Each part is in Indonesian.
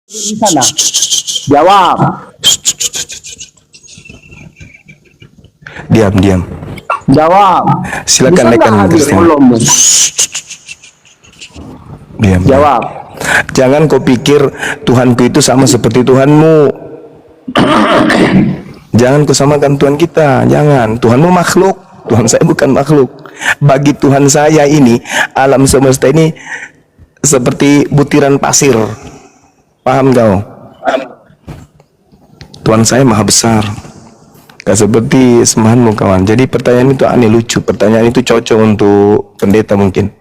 di sana? Jawab. Diam, diam. Jawab. Silakan Bisa naikkan nggak hadir Kristen. mulutmu? Diam. Jawab. Jangan kau pikir Tuhanku itu sama seperti Tuhanmu. Jangan kau samakan Tuhan kita. Jangan. Tuhanmu makhluk. Tuhan saya bukan makhluk. Bagi Tuhan saya ini, alam semesta ini seperti butiran pasir. Paham kau? Tuhan saya maha besar. Gak seperti semahanmu kawan. Jadi pertanyaan itu aneh, lucu. Pertanyaan itu cocok untuk pendeta mungkin.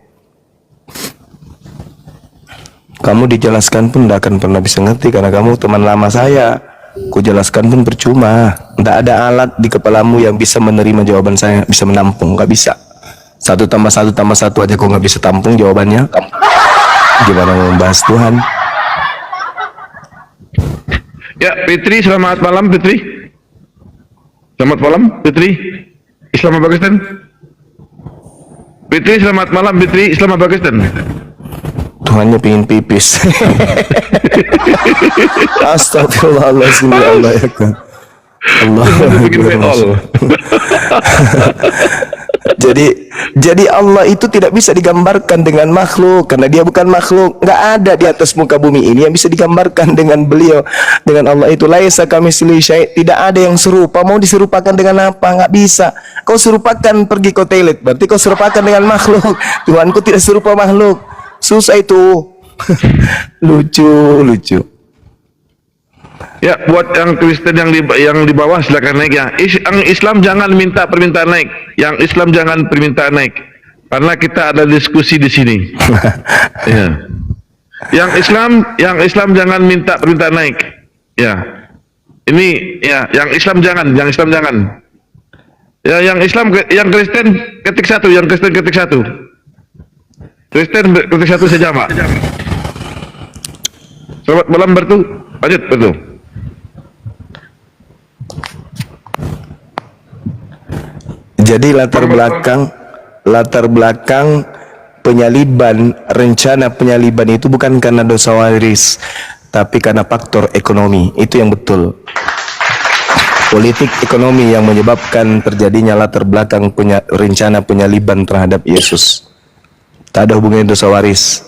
Kamu dijelaskan pun tidak akan pernah bisa ngerti karena kamu teman lama saya. Ku jelaskan pun percuma. Tidak ada alat di kepalamu yang bisa menerima jawaban saya, bisa menampung. Gak bisa. 1 tambah 1 tambah 1 aja kok nggak bisa tampung jawabannya. Gimana mau membahas Tuhan? Ya, Fitri, selamat malam, Fitri. Selamat malam, Fitri. Islam Pakistan. Fitri, selamat malam, Fitri. Islam Pakistan. Tuhannya pingin pipis. Astagfirullahaladzim. Allah ya kan. Allah. Jadi Allah itu tidak bisa digambarkan dengan makhluk karena dia bukan makhluk. Nggak ada di atas muka bumi ini yang bisa digambarkan dengan beliau, dengan Allah itu. Laisa kamitslihi syai', tidak ada yang serupa. Mau diserupakan dengan apa? Nggak bisa. Kau serupakan pergi ke toilet, berarti kau serupakan dengan makhluk. Tuhanku tidak serupa makhluk. Susah itu. Lucu. Ya, buat yang Kristen yang di bawah silakan naik ya. Yang Islam jangan minta permintaan naik. Yang Islam jangan permintaan naik. Karena kita ada diskusi di sini. Ya. Yang Islam jangan minta permintaan naik. Ya. Ini ya, yang Islam jangan. Ya, yang Islam, yang Kristen ketik 1, yang Kristen ketik 1. Kristen ketik 1 saja, Pak. Selamat malam Bertu. Lanjut Bertu. Jadi latar belakang penyaliban, rencana penyaliban itu bukan karena dosa waris, tapi karena faktor ekonomi. Itu yang betul. Politik ekonomi yang menyebabkan terjadinya latar belakang rencana penyaliban terhadap Yesus. Tak ada hubungannya dosa waris.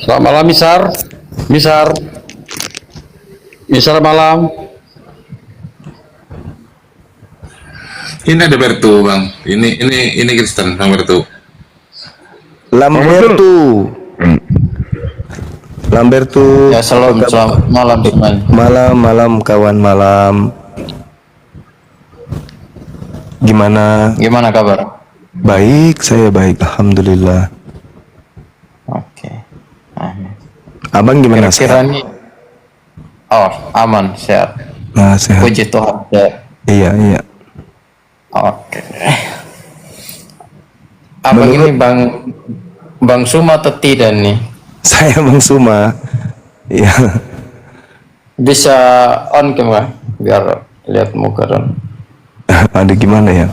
Selamat malam, Misar malam. Ini ada Bertu, Bang. Ini Kristen, Bang Bertu. Lambertu. Ya, selamat malam semuanya. Malam kawan, malam. Gimana kabar? Baik, saya baik, alhamdulillah. Oke. Abang gimana? Kira-kira nih. Oh, aman, sehat. Nah, sehat. Puji Tuhan. Iya. Oke. Abang ini Bang Suma atau tidak nih? Saya Bang Suma. Iya. Bisa on cam biar lihat muka dong. Ada gimana ya?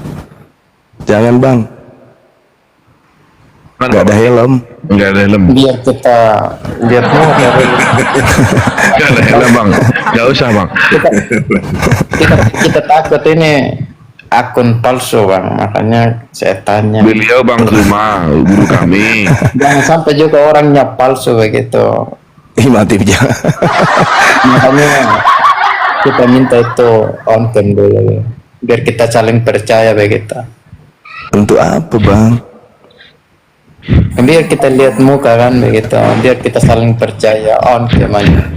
Jangan Bang. Gak ada helm. Biar kita lihat muka. Gak ada helm Bang. Gak usah Bang. Kita takut ini akun palsu Bang, makanya saya tanya. Beliau Bang Zuma, guru kami. Jangan sampai juga orangnya palsu begitu. Mati aja. Makanya kita minta itu on cam dulu, biar kita saling percaya begitu. Untuk apa Bang? Biar kita lihat muka kan begitu, biar kita saling percaya on cam aja.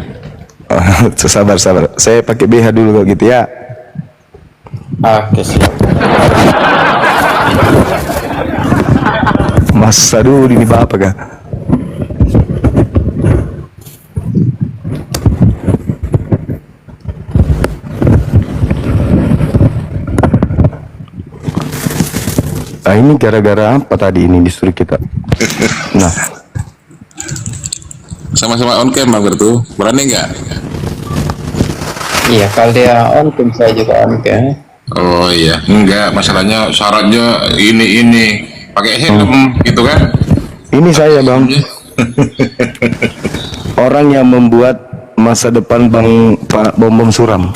Sabar. Saya pakai BH dulu kalau gitu ya. Oke, siap. Mas, aduh ini bapak kah? Nah ini gara-gara apa tadi ini disuruh kita? Nah, Sama-sama on cam, Bang Bertu. Berani nggak? Iya, kalau dia on cam saya juga on cam. Oh iya, enggak. Masalahnya syaratnya ini pakai helm gitu kan? ini saya Bang. orang yang membuat masa depan Pak Bom Bom suram.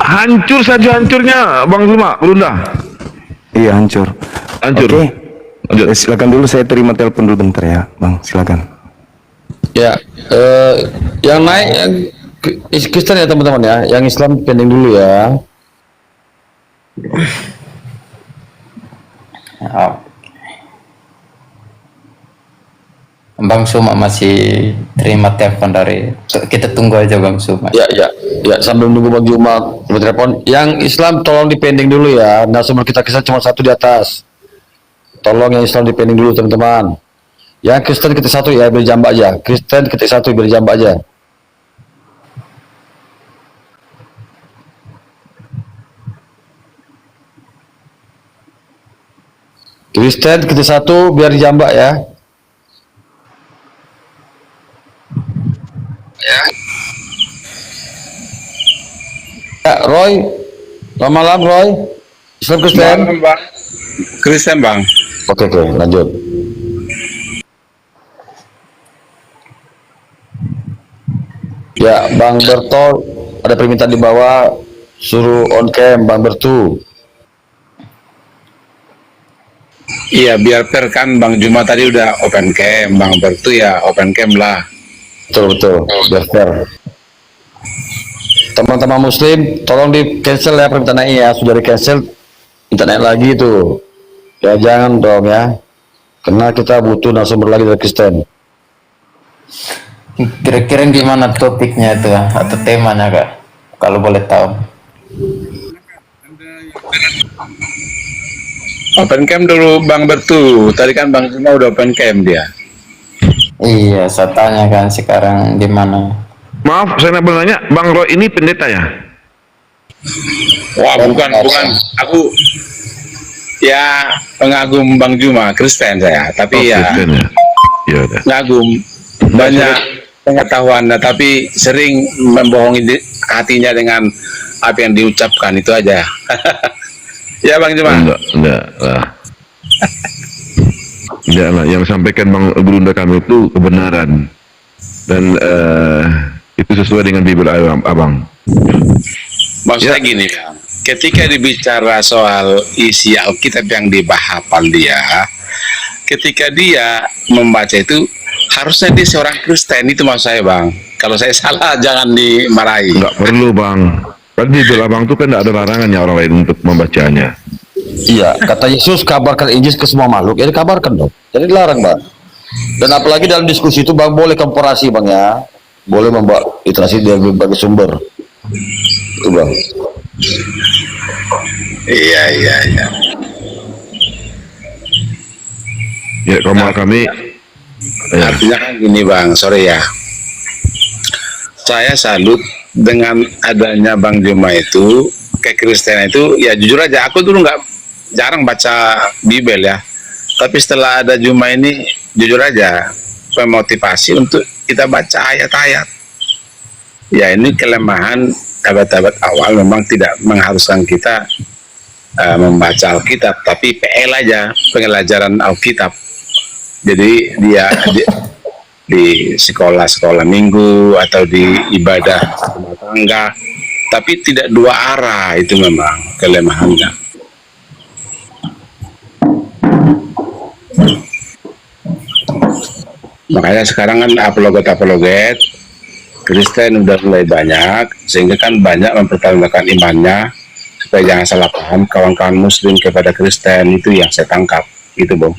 Hancur saja hancurnya Bang Zuma, Berunda. Iya, hancur. Hancur. Oke. Lanjut. Silakan dulu, saya terima telepon dulu bentar ya, Bang. Silakan. Ya, yang naik yang Kristen ya teman-teman ya, yang Islam pending dulu ya. Oh. Bang Suma masih terima telepon dari, kita tunggu aja Bang Suma. Ya, sambil menunggu Bang Juma telepon. Yang Islam tolong dipending dulu ya. Narasumber kita cuma satu di atas. Tolong yang Islam dipending dulu teman-teman. Yang Kristen ketik satu ya beri jambak aja. Kristen ketik satu beri jambak aja. Kristen ketik satu biar dijambak ya. Ya, Roy. Selamat malam Roy. Islam Kristen. Bang. Kristen Bang. Oke, lanjut. Ya, Bang Berto, ada permintaan di bawah, suruh on cam Bang Bertu. Iya, biar fair kan Bang Juma tadi udah open cam, Bang Bertu ya open cam lah. Betul, biar fair. Teman-teman Muslim, tolong di cancel ya permintaannya ya, sudah di cancel, minta naik lagi tuh. Ya jangan dong ya, karena kita butuh narasumber lagi dari Kristen. Kira-kira gimana topiknya itu atau temanya Kak? Kalau boleh tahu. Open cam dulu Bang Bertu. Tadi kan Bang Juma udah open cam dia. Iya, saya tanya kan sekarang gimana? Maaf, saya nak bertanya, Bang Roy ini pendeta ya? Wah, bukan. Aku ya pengagum Bang Juma, Kristen saya. Tapi ya Kristen ya. Ya udah. pengagum banyak pengetahuan, tapi sering membohongi hatinya dengan apa yang diucapkan itu aja. Ya Bang Juma. Enggak lah. Enggak lah, yang sampaikan Bang Berunda kami itu kebenaran. Dan itu sesuai dengan Bible Abang. Maksudnya Ya. gini Bang, ketika dibicara soal isi Alkitab yang dibahapal dia, ketika dia membaca itu harusnya dia seorang Kristen, itu maksud saya Bang. Kalau saya salah jangan dimarahi. Enggak perlu Bang. Kan Bible Abang itu kan enggak ada larangannya orang lain untuk membacanya. Iya, kata Yesus kabarkan Injil ke semua makhluk, ya dikabarkan dong. Jadi dilarang Bang. Dan apalagi dalam diskusi itu Bang boleh komparasi Bang ya, boleh membawa literasi dari berbagai sumber. Itu Bang. Iya. Ya, kalau kami ya. Artinya kan gini Bang, sorry ya. Saya salut dengan adanya Bang Juma itu, kekristenan itu, ya jujur aja, aku dulu jarang baca Bible ya. Tapi setelah ada Juma ini, jujur aja, memotivasi untuk kita baca ayat-ayat. Ya ini kelemahan abad-abad awal memang tidak mengharuskan kita membaca Alkitab, tapi PL aja, pengelajaran Alkitab. Jadi dia di sekolah-sekolah minggu atau di ibadah rumah tangga, tapi tidak dua arah, itu memang kelemahannya. Makanya sekarang kan apologet Kristen udah mulai banyak, sehingga kan banyak mempertahankan imannya, supaya jangan salah paham kawan-kawan Muslim kepada Kristen. Itu yang saya tangkap, gitu Bang.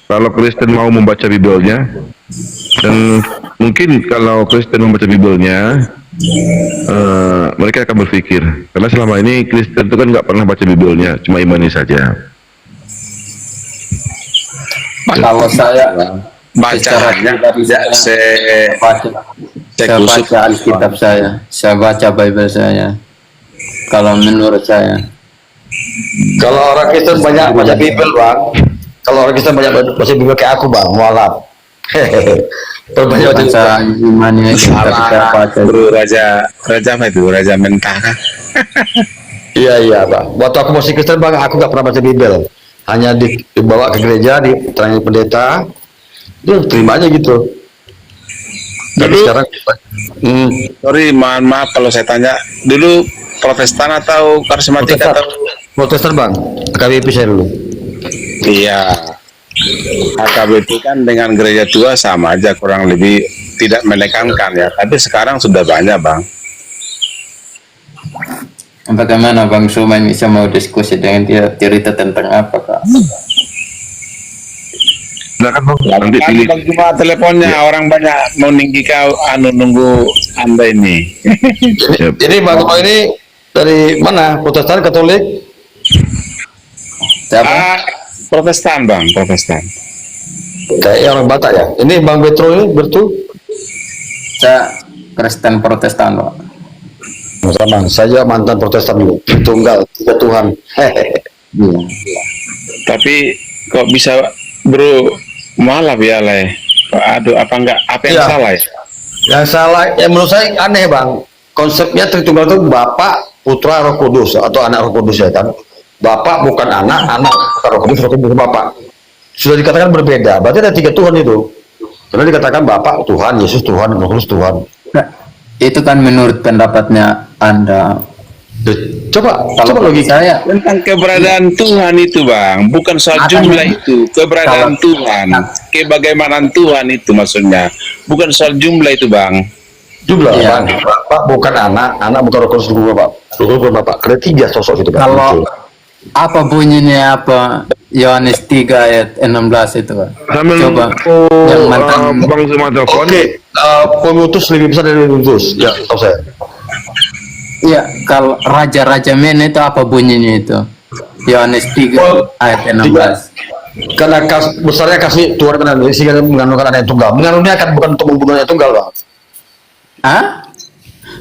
Kalau Kristen mau membaca Biblenya, dan mungkin kalau Kristen membaca Biblenya, mereka akan berpikir, karena selama ini Kristen itu kan nggak pernah baca Biblenya, cuma imani saja. Kalau saya Bacanya tidak saya baca Alkitab saya baca Bible saya. Kalau menurut saya, Kalau orang Kristen banyak baca Bible Bang. Kalau orang Kristen banyak baca Bible kayak aku Bang, mualaf. Perbanyak baca. imannya kita salah baca. Bro, Raja apa itu? Raja Mentah kah? Iya bang. Waktu aku masih Kristen bang, aku nggak pernah baca Bible. Hanya dibawa ke gereja, diterangin pendeta, dia terima aja gitu. Tapi Dulu, sekarang, sorry, mohon maaf kalau saya tanya, dulu Protestan atau karismatik Protestan, atau? Protestan bang, KBP saya dulu. Iya, HKBP kan dengan gereja tua sama aja, kurang lebih tidak menekankan ya. Tapi sekarang sudah banyak bang. Bagaimana Bang Suman bisa mau diskusi dengan dia, cerita tentang apa Kak? Silakan bang, nanti Kan pilih. bang cuma teleponnya orang banyak mau ninggi kau nunggu anda ini. Jadi bang Suman ini dari mana? Protestan, Katolik? Siapa? Protestan bang, Protestan. Kayak orang Batak ya. Ini bang Betro ini betul? Saya Kristen Protestan Pak. Sama, saya mantan Protestan dulu. Tunggal, tiga Tuhan. Iya. Tapi kok bisa bro malah ya leh. Aduh, apa yang Iya. salah ya? Yang salah, ya menurut saya aneh bang. Konsepnya Tritunggal itu Bapak, Putra, Roh Kudus atau anak Roh Kudus ya kan. Bapak bukan anak, anak bukan Roh Kudus, Roh Kudus bukan Bapak. Sudah dikatakan berbeda. Berarti ada tiga Tuhan itu. Karena dikatakan Bapak Tuhan, Yesus Tuhan, Roh Kudus Tuhan. Nah, itu kan menurut pendapatnya Anda. Coba Kalau logika. saya Tentang keberadaan Tuhan itu bang, bukan soal Makanya- jumlah itu, keberadaan Kalau- Tuhan, kebagaimanaan Tuhan itu maksudnya, bukan soal jumlah itu bang. Jumlah Iya. bang. Bapak bukan anak, anak bukan Roh Kudus bukan Bapak. Roh Kudus bukan Bapak. Ada tiga sosok itu bang. kalau Muncul. apa bunyinya apa Yohanes 3 ayat 16 itu Pak. Sambil Coba yang mantan bang Zuma telepon. Oke, pengutus lebih besar dari pengutus. Ya, tahu saya. Iya, kalau raja-raja men itu apa bunyinya itu? Yohanes 3 Oh, ayat 16. Karena besarnya kasih Tuhan karena sehingga mengandungkan anak yang tunggal. Mengandungnya kan bukan untuk membunuh anak tunggal, bang. Hah?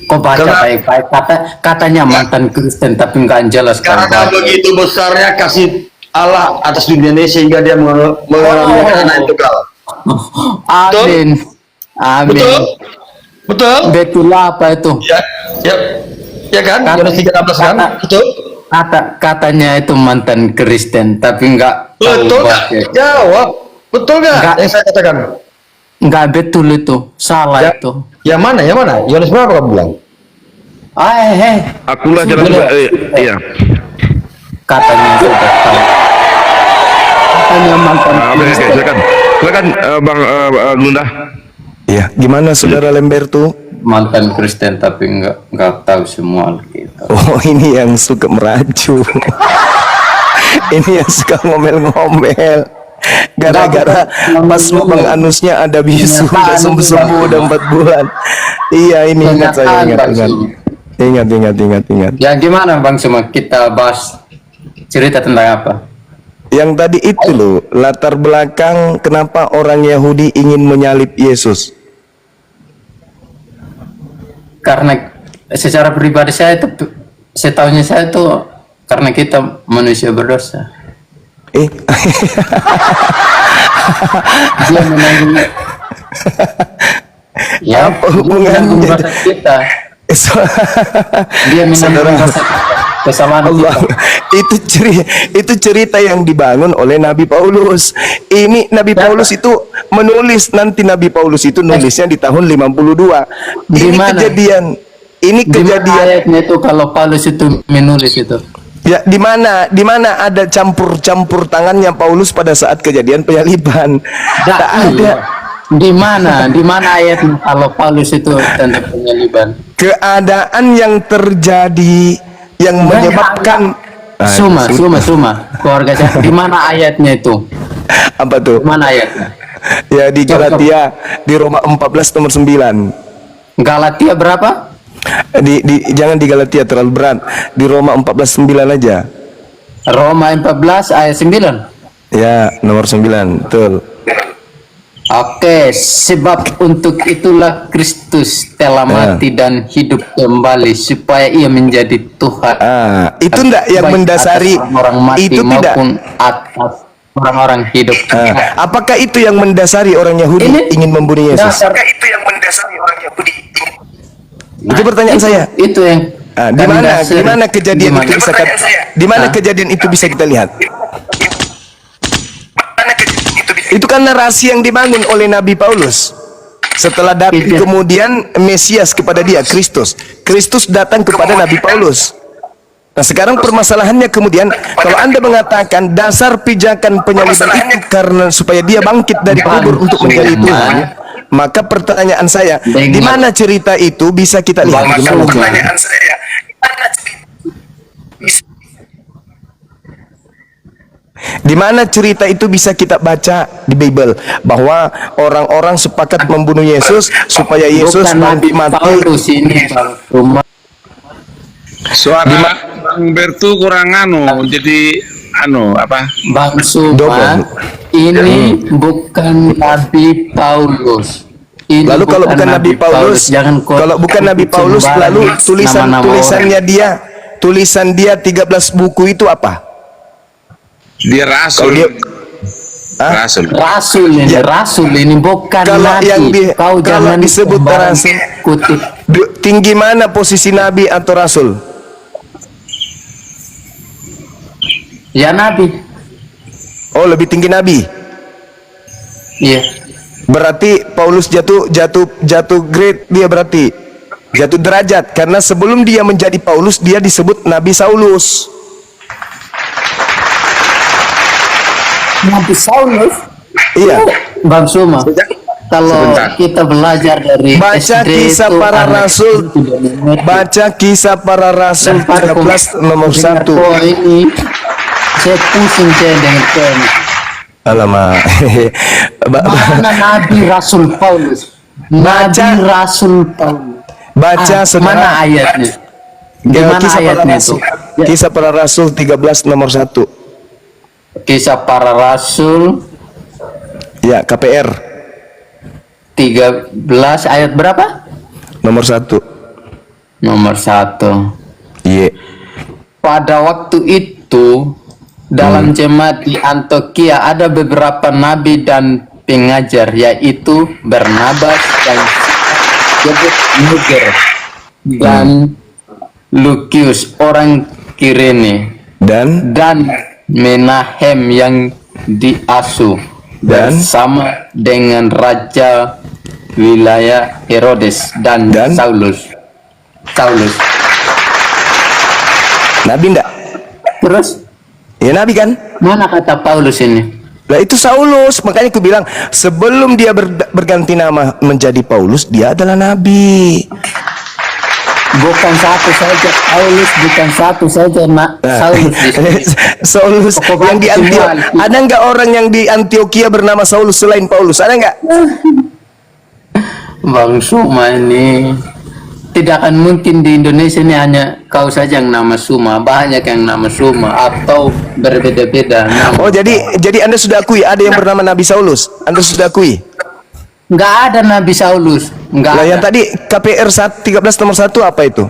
Kok baca Karena- baik-baik katanya mantan Kristen tapi nggak jelas kan. Karena begitu besarnya kasih Allah atas dunia ini sehingga dia mengandungkan anak yang tunggal. Amin. Amin. Betul? Betul? Betul apa itu? Ya kan? Kata- Yohanes 3:16 kan? kata- Betul? Katanya itu mantan Kristen tapi nggak tahu Betul nggak? baca. Jawab. Betul nggak? Nggak. Yang saya katakan. Nggak betul itu, salah Ya. itu. Yang mana? Yang mana? Yohanes berapa kamu bilang? Akulah jalan iya. Katanya sudah tahu. Katanya mantan Oke, Kristen. silakan. Silakan bang Lunda. Ya, gimana saudara Lemberto? Mantan Kristen tapi nggak tahu semua gitu. Oh, ini yang suka meracu. Ini yang suka ngomel-ngomel. Gara-gara pas Bang Anusnya ada bisu, udah sembuh-sembuh, udah 4 bulan. Iya, ini ingat saya, ingat. Ingat. Ya gimana Bang Suma, kita bahas cerita tentang apa? Yang tadi itu loh, latar belakang kenapa orang Yahudi ingin menyalib Yesus. Karena secara pribadi saya itu, setahunya saya itu karena kita manusia berdosa. Dia menanggung ya, Apa dia hubungannya? menanggung dosa kita. Dia menanggung dosa kesalahan Allah, kita. itu cerita yang dibangun oleh Nabi Paulus. Ini Nabi Paulus itu menulis, nanti Nabi Paulus itu nulisnya di tahun 52. Di Ini mana? kejadian. Ini Di mana kejadian. ayatnya itu kalau Paulus itu menulis itu? Ya, di mana ada campur tangannya Paulus pada saat kejadian penyaliban. Tak ada. Di mana ayatnya kalau Paulus itu tentang penyaliban? Keadaan yang terjadi yang menyebabkan Suma, keluarga saya. Di mana ayatnya itu? apa tuh? Di mana ayatnya? Ya di Galatia, di Roma 14 nomor 9. Galatia berapa? Jangan di Galatia terlalu berat. Di Roma 14:9 aja. Roma 14 ayat 9. Ya, nomor 9, betul. Oke, sebab untuk itulah Kristus telah mati dan hidup kembali supaya ia menjadi Tuhan. Itu enggak yang Baik mendasari atas orang mati itu tidak. maupun atas orang-orang hidup. Apakah itu yang mendasari orang Yahudi Ini ingin membunuh Yesus? dasar- Apakah itu yang mendasari orang Yahudi? Itu pertanyaan saya. Itu yang Di mana kejadian itu bisa di mana Ah. kejadian itu bisa kita lihat? Itu kan narasi yang dibangun oleh Nabi Paulus. Setelah David Iya. kemudian Mesias kepada dia, Kristus. Kristus datang kepada Nabi Paulus. Nah sekarang permasalahannya kemudian, kalau Anda mengatakan dasar pijakan penyaliban itu karena supaya dia bangkit dari kubur untuk menjadi Tuhan, maka pertanyaan saya, di mana cerita itu bisa kita lihat? Di mana? Di mana cerita itu bisa kita baca di Bible bahwa orang-orang sepakat membunuh Yesus supaya Yesus Bukan Nabi mati. Paulus ini, Bang. Cuma Suara Bang Bertu kurang jadi apa? Bang Suma, Double. ini bukan Nabi Paulus. Ini Lalu kalau bukan Nabi Paulus, jangan kalau bukan Nabi Paulus, lalu tulisan dia 13 buku itu apa? Dia Kalau rasul. dia Rasul. Rasul ini, Ya. Rasul ini bukan Kalau Nabi. yang Kau kalau jangan disebut sembarang rasul, kutip. tinggi mana posisi Nabi atau Rasul? Ya Nabi. Oh lebih tinggi Nabi. Iya. Berarti Paulus jatuh grade, dia berarti jatuh derajat karena sebelum dia menjadi Paulus dia disebut Nabi Saulus. Nabi Saulus. Iya. Bang Suma. Kalau Sebentar. kita belajar dari Baca SD kisah itu para anak rasul. itu sudah mengerti. Baca kisah para rasul 13 nomor 1. Oh ini saya pusing saya dengan kau. Alamak. Mana Nabi Rasul Paulus? Nabi Rasul Paulus. Baca saudara. Mana ayatnya? Di mana Kisah para ayatnya rasul. itu? Ya, Kisah para rasul 13 nomor 1. Kisah para Rasul Ya, KPR 13 ayat berapa? nomor 1. Nomor 1. Iya. Pada waktu itu dalam jemaat di Antioquia ada beberapa nabi dan pengajar, yaitu Barnabas dan disebut Niger dan Lukius orang Kirene Dan dan Menahem yang diasuh Dan? bersama dengan raja wilayah Herodes dan Saulus. Nabi enggak? Terus Ya Nabi kan? mana kata Paulus ini? Lah itu Saulus, makanya aku bilang sebelum dia berganti nama menjadi Paulus, dia adalah nabi. Bukan satu saja Paulus, bukan satu saja Saulus di sini. Saulus Pokoknya yang di semua. Ada nggak orang yang di Antioquia bernama Saulus selain Paulus? Ada nggak? Bang Suma ini tidak akan mungkin di Indonesia ini hanya kau saja yang nama Suma, banyak yang nama Suma atau berbeda-beda nama. Oh jadi Anda sudah akui ada yang bernama Nabi Saulus? Anda sudah akui? Nggak ada Nabi Saulus, nggak Lah ada. yang tadi KPR 13 nomor 1 apa itu?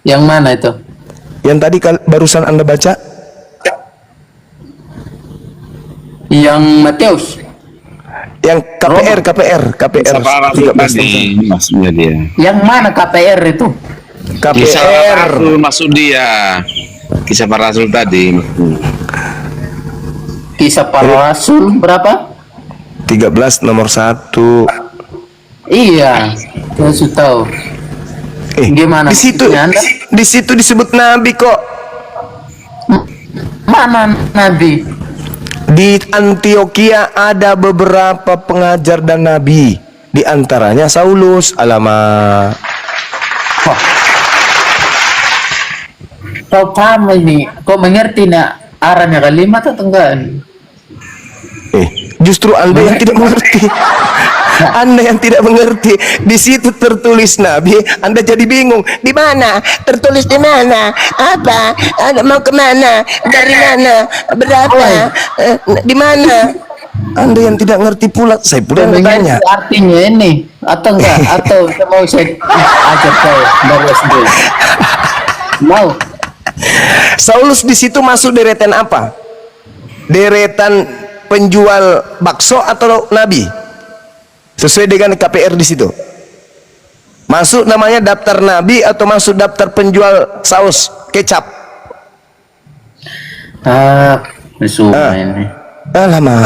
Yang mana itu? Yang tadi barusan Anda baca? Yang Matius. Yang KPR Kisah para rasul 13 tadi maksudnya dia. Yang mana KPR itu? Kisah para KPR rasul maksud dia. Kisah para rasul tadi. Kisah para Rasul berapa? 13 nomor 1. Iya, saya sudah tahu. Gimana? Di situ maksudnya Anda? di situ disebut nabi kok. Mana Nabi? Di Antioquia ada beberapa pengajar dan nabi, di antaranya Saulus. Alamak. Wah. Kau paham ini? Kau mengerti nak arahnya kalimat atau enggak? Justru Anda yang tidak mengerti. Anda yang tidak mengerti. Di situ tertulis nabi, Anda jadi bingung. Di mana? Tertulis di mana? Apa? Anda mau kemana? Dari mana? Berapa? Di mana? Anda yang tidak ngerti pula. Saya pula yang bertanya. Artinya ini atau enggak? Atau mau saya ajar kau dari SD? Mau? Saulus di situ masuk deretan apa? Deretan penjual bakso atau nabi? Sesuai dengan KPR di situ. Masuk namanya daftar nabi atau masuk daftar penjual saus kecap? Suma ini. Alamak.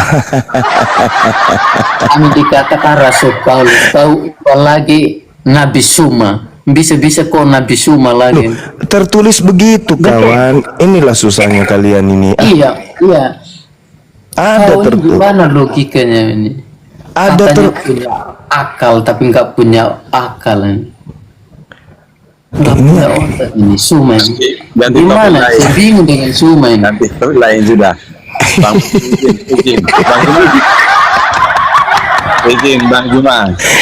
Kami dikatakan Rasul Paulus, tahu lagi Nabi Suma. Bisa-bisa kok Nabi Suma lagi. Tertulis begitu kawan. Inilah susahnya kalian ini. Iya. Ada Kau ini tertulis. gimana logikanya ini? Ada Katanya punya akal tapi nggak punya akal ini. Nggak punya otak ini Suma ini. Ganti Gimana? topik lain. Saya bingung dengan Suma ini. Nanti topik lain sudah. Bang izin. Bang Juma. Izin Bang Juma.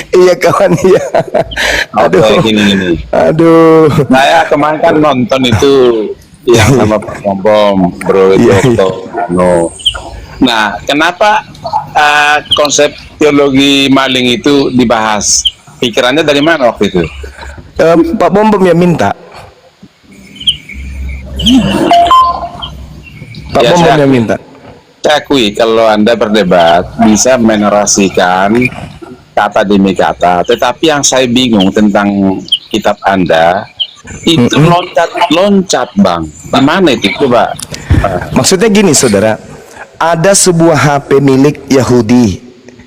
Iya kawan, iya. Aduh. Oke, gini. Aduh. Saya kemarin kan nonton itu yang sama Pak Bom, Bro Iya, Joko. No. Nah, kenapa konsep teologi maling itu dibahas? Pikirannya dari mana waktu itu? Pak Bom yang minta. Pak Ya, Bom saya- yang minta. Saya akui kalau Anda berdebat bisa menarasikan kata demi kata, tetapi yang saya bingung tentang kitab Anda itu loncat Bang. Gimana itu coba? Maksudnya gini saudara, ada sebuah HP milik Yahudi,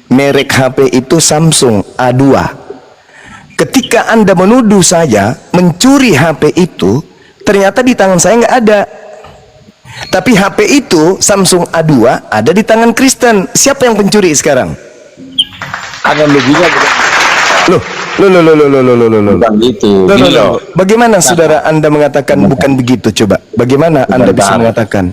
merek HP itu Samsung A2. Ketika Anda menuduh saya mencuri HP itu, ternyata di tangan saya nggak ada. Tapi HP itu Samsung A2 ada di tangan Kristen. Siapa yang pencuri sekarang? Analoginya Loh. bukan gitu. Loh, Gini loh, loh. loh. Bagaimana saudara Anda mengatakan bukan begitu? Coba, bagaimana Anda bisa Bentar. mengatakan?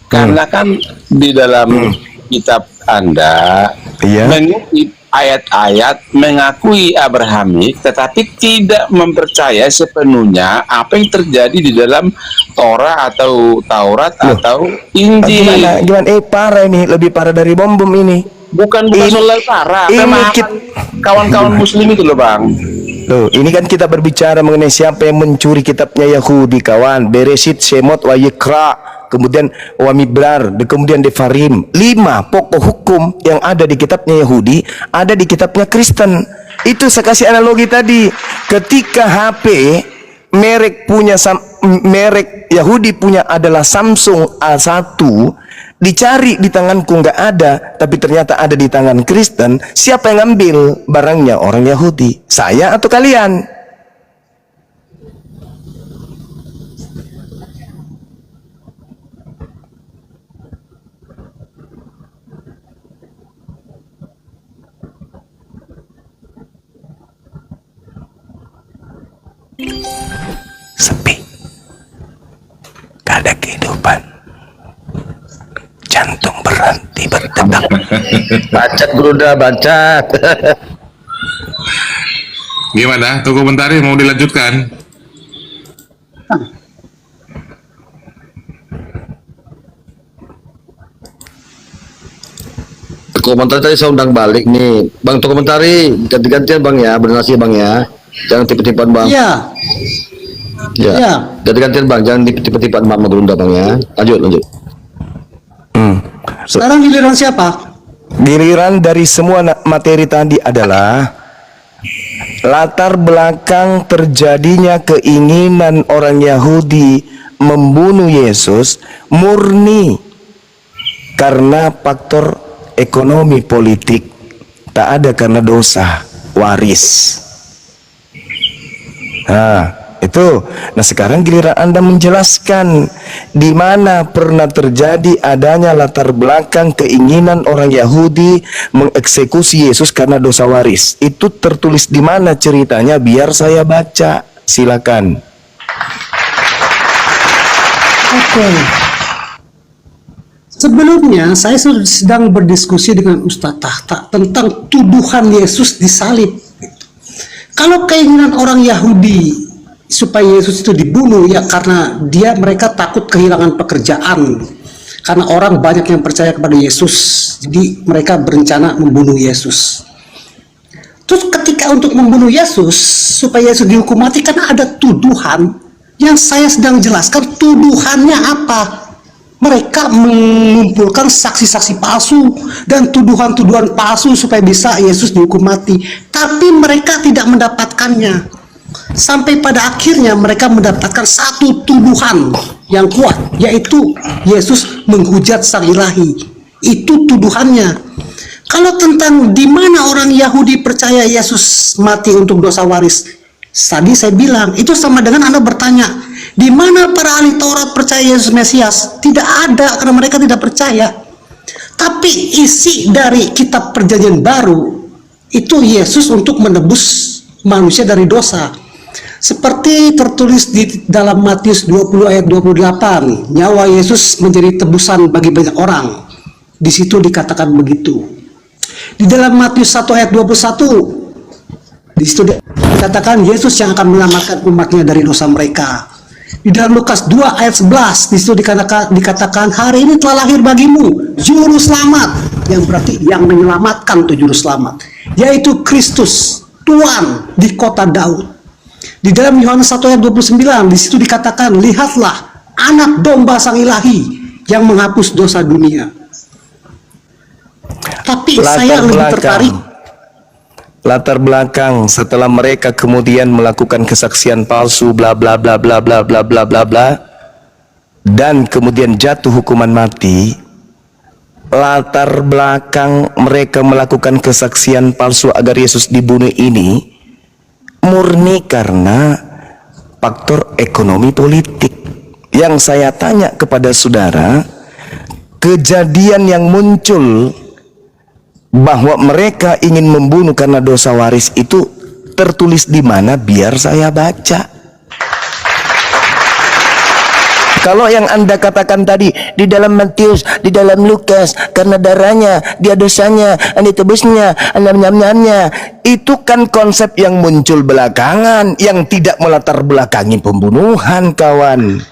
Karena kan di dalam kitab Anda Iya. mengutip ayat-ayat mengakui Abrahamik tetapi tidak mempercayai sepenuhnya apa yang terjadi di dalam Torah atau Taurat atau Injil. Gimana? Parah ini, lebih parah dari bom ini. Bukan Ini- soal parah. ini Memang kit- kawan-kawan muslim itu loh Bang. Loh, ini kan kita berbicara mengenai siapa yang mencuri kitabnya Yahudi, kawan. Bereshit, Shemot, Wayikra, kemudian Wamibrar, kemudian Devarim. 5 pokok hukum yang ada di kitabnya Yahudi ada di kitabnya Kristen. Itu saya kasih analogi tadi. Ketika HP merek Yahudi punya adalah Samsung A1, dicari di tanganku nggak ada, tapi ternyata ada di tangan Kristen. Siapa yang ngambil barangnya? Orang Yahudi. Saya atau kalian? Sepi, gak ada kehidupan, jantung berhenti berdetak. Bacat Bruda, bacat. Gimana? Tunggu bentar ya, mau dilanjutkan? Komentar tadi saya undang balik nih, Bang. Tuh komentari ganti-gantian Bang ya, bernasi Bang ya. Jangan tipe-tipean Bang. Iya, Ya. Iya. Ganti-gantian Bang, jangan tipe-tipean Mama Gerunda Bang ya. Lanjut. sekarang giliran siapa? Giliran dari semua materi tadi adalah latar belakang terjadinya keinginan orang Yahudi membunuh Yesus murni karena faktor ekonomi politik, tak ada karena dosa waris. Nah, itu. Nah, sekarang giliran Anda menjelaskan di mana pernah terjadi adanya latar belakang keinginan orang Yahudi mengeksekusi Yesus karena dosa waris. Itu tertulis di mana ceritanya? Biar saya baca. Silakan. Oke. Sebelumnya saya sedang berdiskusi dengan Ustadz Tahta tentang tuduhan Yesus disalib. Kalau keinginan orang Yahudi supaya Yesus itu dibunuh, ya karena mereka takut kehilangan pekerjaan. Karena orang banyak yang percaya kepada Yesus, jadi mereka berencana membunuh Yesus. Terus ketika untuk membunuh Yesus supaya Yesus dihukum mati, karena ada tuduhan yang saya sedang jelaskan tuduhannya apa. Mereka mengumpulkan saksi-saksi palsu dan tuduhan-tuduhan palsu supaya bisa Yesus dihukum mati. Tapi mereka tidak mendapatkannya. Sampai pada akhirnya mereka mendapatkan satu tuduhan yang kuat, yaitu Yesus menghujat sang ilahi. Itu tuduhannya. Kalau tentang di mana orang Yahudi percaya Yesus mati untuk dosa waris, tadi saya bilang itu sama dengan Anda bertanya, di mana para ahli Taurat percaya Yesus Mesias? Tidak ada, karena mereka tidak percaya. Tapi isi dari kitab Perjanjian Baru itu Yesus untuk menebus manusia dari dosa. Seperti tertulis di dalam Matius 20 ayat 28, nyawa Yesus menjadi tebusan bagi banyak orang. Di situ dikatakan begitu. Di dalam Matius 1 ayat 21, di situ dikatakan Yesus yang akan menyelamatkan umatnya dari dosa mereka. Di dalam Lukas 2 ayat 11, di situ dikatakan hari ini telah lahir bagimu juru selamat, yang berarti yang menyelamatkan tuh juru selamat, yaitu Kristus, Tuhan di kota Daud. Di dalam Yohanes 1 ayat 29, di situ dikatakan lihatlah anak domba sang ilahi yang menghapus dosa dunia. Tapi saya lebih tertarik latar belakang setelah mereka kemudian melakukan kesaksian palsu bla bla bla bla bla bla bla bla bla dan kemudian jatuh hukuman mati. Latar belakang mereka melakukan kesaksian palsu agar Yesus dibunuh ini murni karena faktor ekonomi politik. Yang saya tanya kepada saudara, kejadian yang muncul bahwa mereka ingin membunuh karena dosa waris itu tertulis di mana, biar saya baca. Kalau yang Anda katakan tadi di dalam Matius, di dalam Lukas, karena darahnya, dia dosanya, Anda tebusnya, Anda menyamnya, itu kan konsep yang muncul belakangan, yang tidak melatar belakangi pembunuhan, kawan.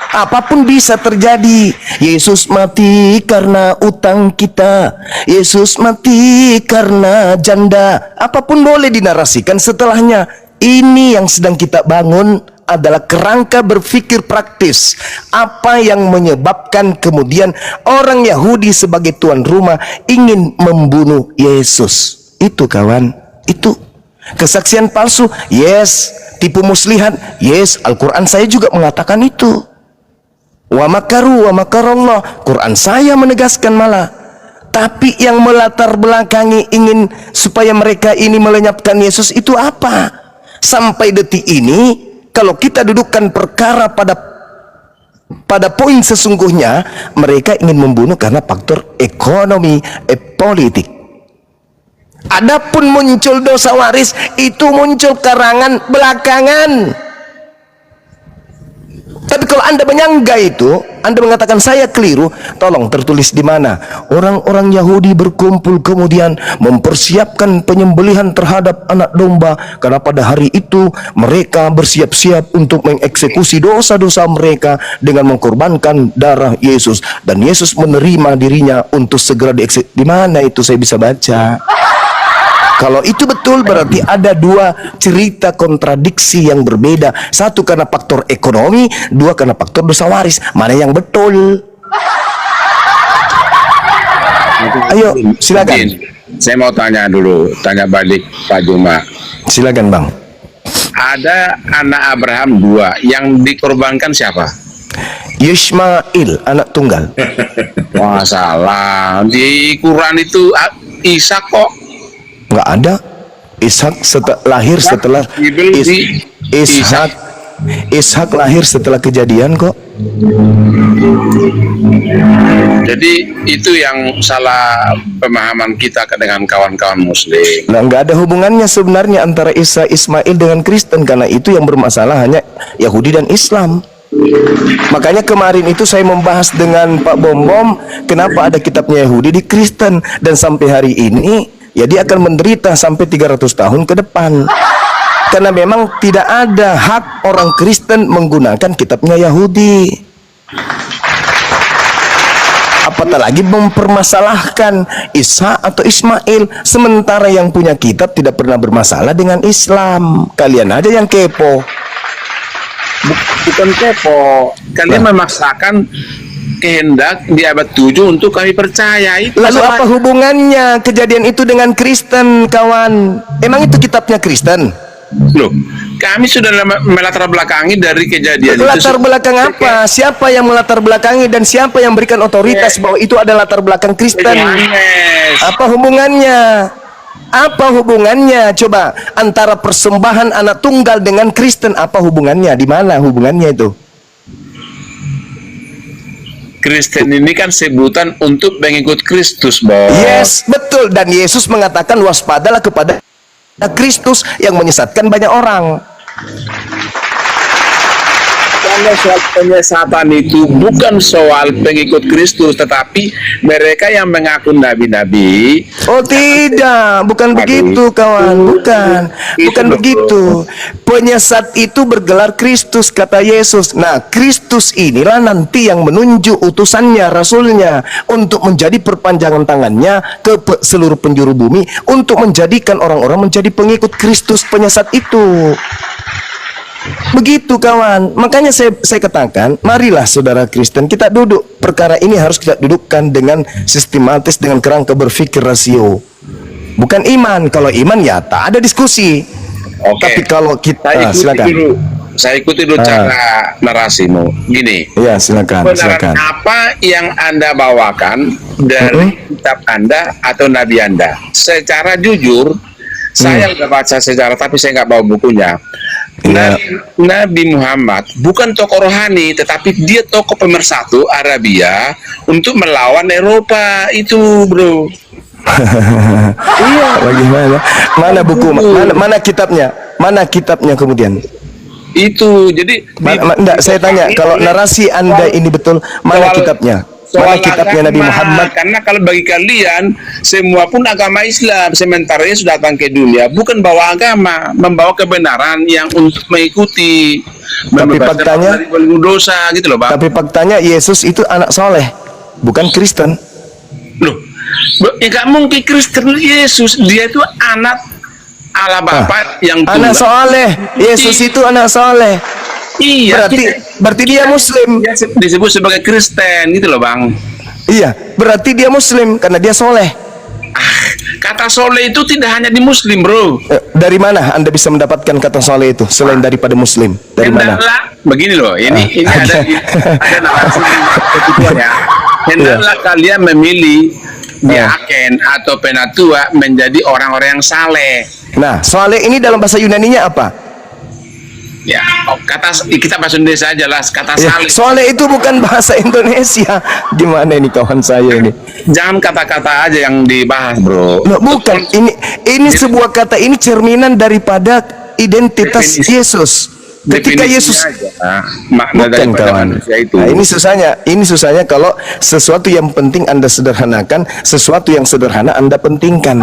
Apapun bisa terjadi. Yesus mati karena utang kita, Yesus mati karena janda. Apapun boleh dinarasikan setelahnya. Ini yang sedang kita bangun adalah kerangka berpikir praktis. Apa yang menyebabkan kemudian orang Yahudi sebagai tuan rumah ingin membunuh Yesus? Itu kawan, itu kesaksian palsu. Yes, tipu muslihat. Yes, Al-Quran saya juga mengatakan itu. Wa makaru wa makarallah, Quran saya menegaskan malah. Tapi yang melatar belakangi ingin supaya mereka ini melenyapkan Yesus itu apa? Sampai detik ini kalau kita dudukkan perkara pada poin sesungguhnya, mereka ingin membunuh karena faktor ekonomi, politik. Adapun muncul dosa waris itu muncul karangan belakangan. Tapi kalau Anda menyangga itu, Anda mengatakan saya keliru, tolong tertulis di mana? Orang-orang Yahudi berkumpul kemudian mempersiapkan penyembelihan terhadap anak domba, karena pada hari itu mereka bersiap-siap untuk mengeksekusi dosa-dosa mereka dengan mengkorbankan darah Yesus, dan Yesus menerima dirinya untuk segera dieksekusi. Di mana itu saya bisa baca? Kalau itu betul berarti ada dua cerita kontradiksi yang berbeda. Satu karena faktor ekonomi, dua karena faktor dosa waris. Mana yang betul? Ayo, silakan. Saya mau tanya dulu, tanya balik Pak Juma. Silakan Bang. Ada anak Abraham dua, yang dikorbankan siapa? Yishmael, anak tunggal. Wah, salah. Di Quran itu Ishak kok. Nggak ada. Ishak lahir setelah Ishak lahir setelah kejadian kok. Jadi itu yang salah pemahaman kita dengan kawan-kawan muslim. Nah, nggak ada hubungannya sebenarnya antara Isa Ismail dengan Kristen, karena itu yang bermasalah hanya Yahudi dan Islam. Makanya kemarin itu saya membahas dengan Pak Bom, kenapa ada kitabnya Yahudi di Kristen, dan sampai hari ini ya dia akan menderita sampai 300 tahun ke depan. Karena memang tidak ada hak orang Kristen menggunakan kitabnya Yahudi. Apatah lagi mempermasalahkan Isa atau Ismail, sementara yang punya kitab tidak pernah bermasalah dengan Islam. Kalian aja yang kepo. Bukan kepo, kalian memaksakan kehendak di abad 7 untuk kami percaya. Itu Lalu masalah. apa hubungannya kejadian itu dengan Kristen, kawan? Emang itu kitabnya Kristen? Loh, kami sudah melatar belakangi dari kejadian Latar itu. belakang apa? Siapa yang melatar belakangi dan siapa yang berikan otoritas bahwa itu ada latar belakang Kristen? Yohanes. Apa hubungannya? Apa hubungannya? Coba antara persembahan anak tunggal dengan Kristen, apa hubungannya? Di mana hubungannya itu? Kristen ini kan sebutan untuk mengikut Kristus, Bos. Yes, betul. Dan Yesus mengatakan waspadalah kepada Kristus yang menyesatkan banyak orang. Karena soal penyesatan itu bukan soal pengikut Kristus, tetapi mereka yang mengaku nabi-nabi. Oh tidak, bukan begitu kawan, bukan begitu. Penyesat itu bergelar Kristus, kata Yesus. Nah, Kristus inilah nanti yang menunjuk utusannya, rasulnya, untuk menjadi perpanjangan tangannya ke seluruh penjuru bumi, untuk menjadikan orang-orang menjadi pengikut Kristus penyesat itu. Begitu kawan. Makanya saya katakan, marilah saudara Kristen kita duduk. Perkara ini harus kita dudukkan dengan sistematis, dengan kerangka berpikir rasio. Bukan iman. Kalau iman ya tak ada diskusi. Oke. Tapi kalau kita silakan. Saya ikuti dulu cara narasimu. Gini. Ya silakan. Kebenaran apa yang Anda bawakan dari kitab Anda atau Nabi Anda? Secara jujur, saya udah baca sejarah tapi saya nggak bawa bukunya. Nabi Muhammad bukan tokoh rohani, tetapi dia tokoh pemersatu Arabia untuk melawan Eropa itu, bro. Iya. Bagaimana? Mana buku? Mana kitabnya? Mana kitabnya kemudian? Itu jadi. Enggak, saya tanya. Kalau narasi Anda ini betul, mana kitabnya? Mana kitabnya Nabi Muhammad? Karena kalau bagi kalian semua pun agama Islam, sementara dia sudah datang ke dunia bukan bawa agama, membawa kebenaran yang untuk mengikuti. Tapi faktanya dari dosa gitu loh, Bang. Tapi faktanya Yesus itu anak soleh, bukan Kristen. Loh, ya gak mungkin Kristen. Yesus dia itu anak Allah Bapa yang anak soleh. Yesus itu anak soleh. Iya, berarti dia Muslim. Dia disebut sebagai Kristen gitu loh, Bang. Iya, berarti dia Muslim karena dia soleh. Kata soleh itu tidak hanya di Muslim, bro. Dari mana Anda bisa mendapatkan kata soleh itu selain daripada Muslim? Dari mana? Begini loh, ini ada narasi ya. Hendaklah kalian memilih diaken atau penatua menjadi orang-orang yang saleh. Nah, soleh ini dalam bahasa Yunaninya apa? Ya, kita bahasa Indonesia aja lah, kata saleh. Soleh itu bukan bahasa Indonesia. Gimana ini kawan saya ini? Jangan kata-kata aja yang dibahas, bro. Loh, bukan. Ini sebuah kata, ini cerminan daripada identitas Yesus. Ketika Yesus bukan kawan. Nah, ini susahnya kalau sesuatu yang penting Anda sederhanakan, sesuatu yang sederhana Anda pentingkan.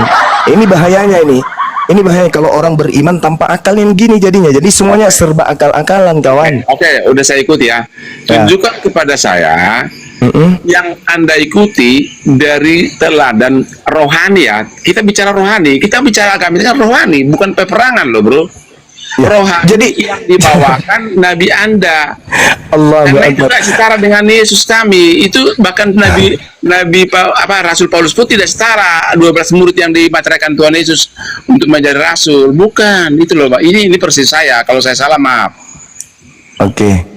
Ini bahayanya ini. Ini bahaya kalau orang beriman tanpa akal yang gini jadinya. Jadi semuanya serba akal-akalan, kawan. Oke, udah saya ikuti ya. Tunjukkan kepada saya yang Anda ikuti dari teladan rohani ya. Kita bicara rohani, kita bicara agama ini kan rohani, bukan peperangan loh, bro. Rohani jadi yang dibawakan Nabi Anda. Karena itu setara dengan Yesus kami. Itu bahkan Rasul Paulus pun tidak setara 12 murid yang dimateraikan Tuhan Yesus untuk menjadi rasul. Bukan, itu loh, Pak. Ini persis saya. Kalau saya salah, maaf. Oke.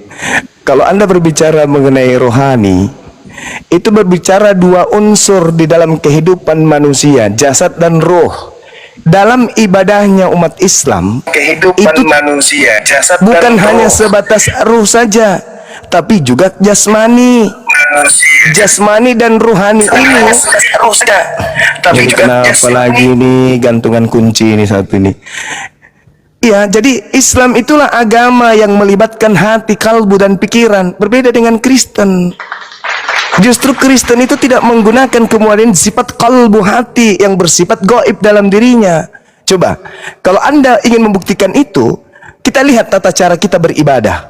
Kalau Anda berbicara mengenai rohani, itu berbicara dua unsur di dalam kehidupan manusia, jasad dan roh. Dalam ibadahnya umat Islam, kehidupan itu manusia, jasad bukan hanya sebatas ruh saja, tapi juga jasmani. Jasmani dan rohani ini. Tapi juga kenapa lagi ini gantungan kunci ini satu ini. Ya, jadi Islam itulah agama yang melibatkan hati, kalbu dan pikiran. Berbeda dengan Kristen. Justru Kristen itu tidak menggunakan kemudian sifat kalbu, hati yang bersifat gaib dalam dirinya. Coba, kalau Anda ingin membuktikan itu, kita lihat tata cara kita beribadah.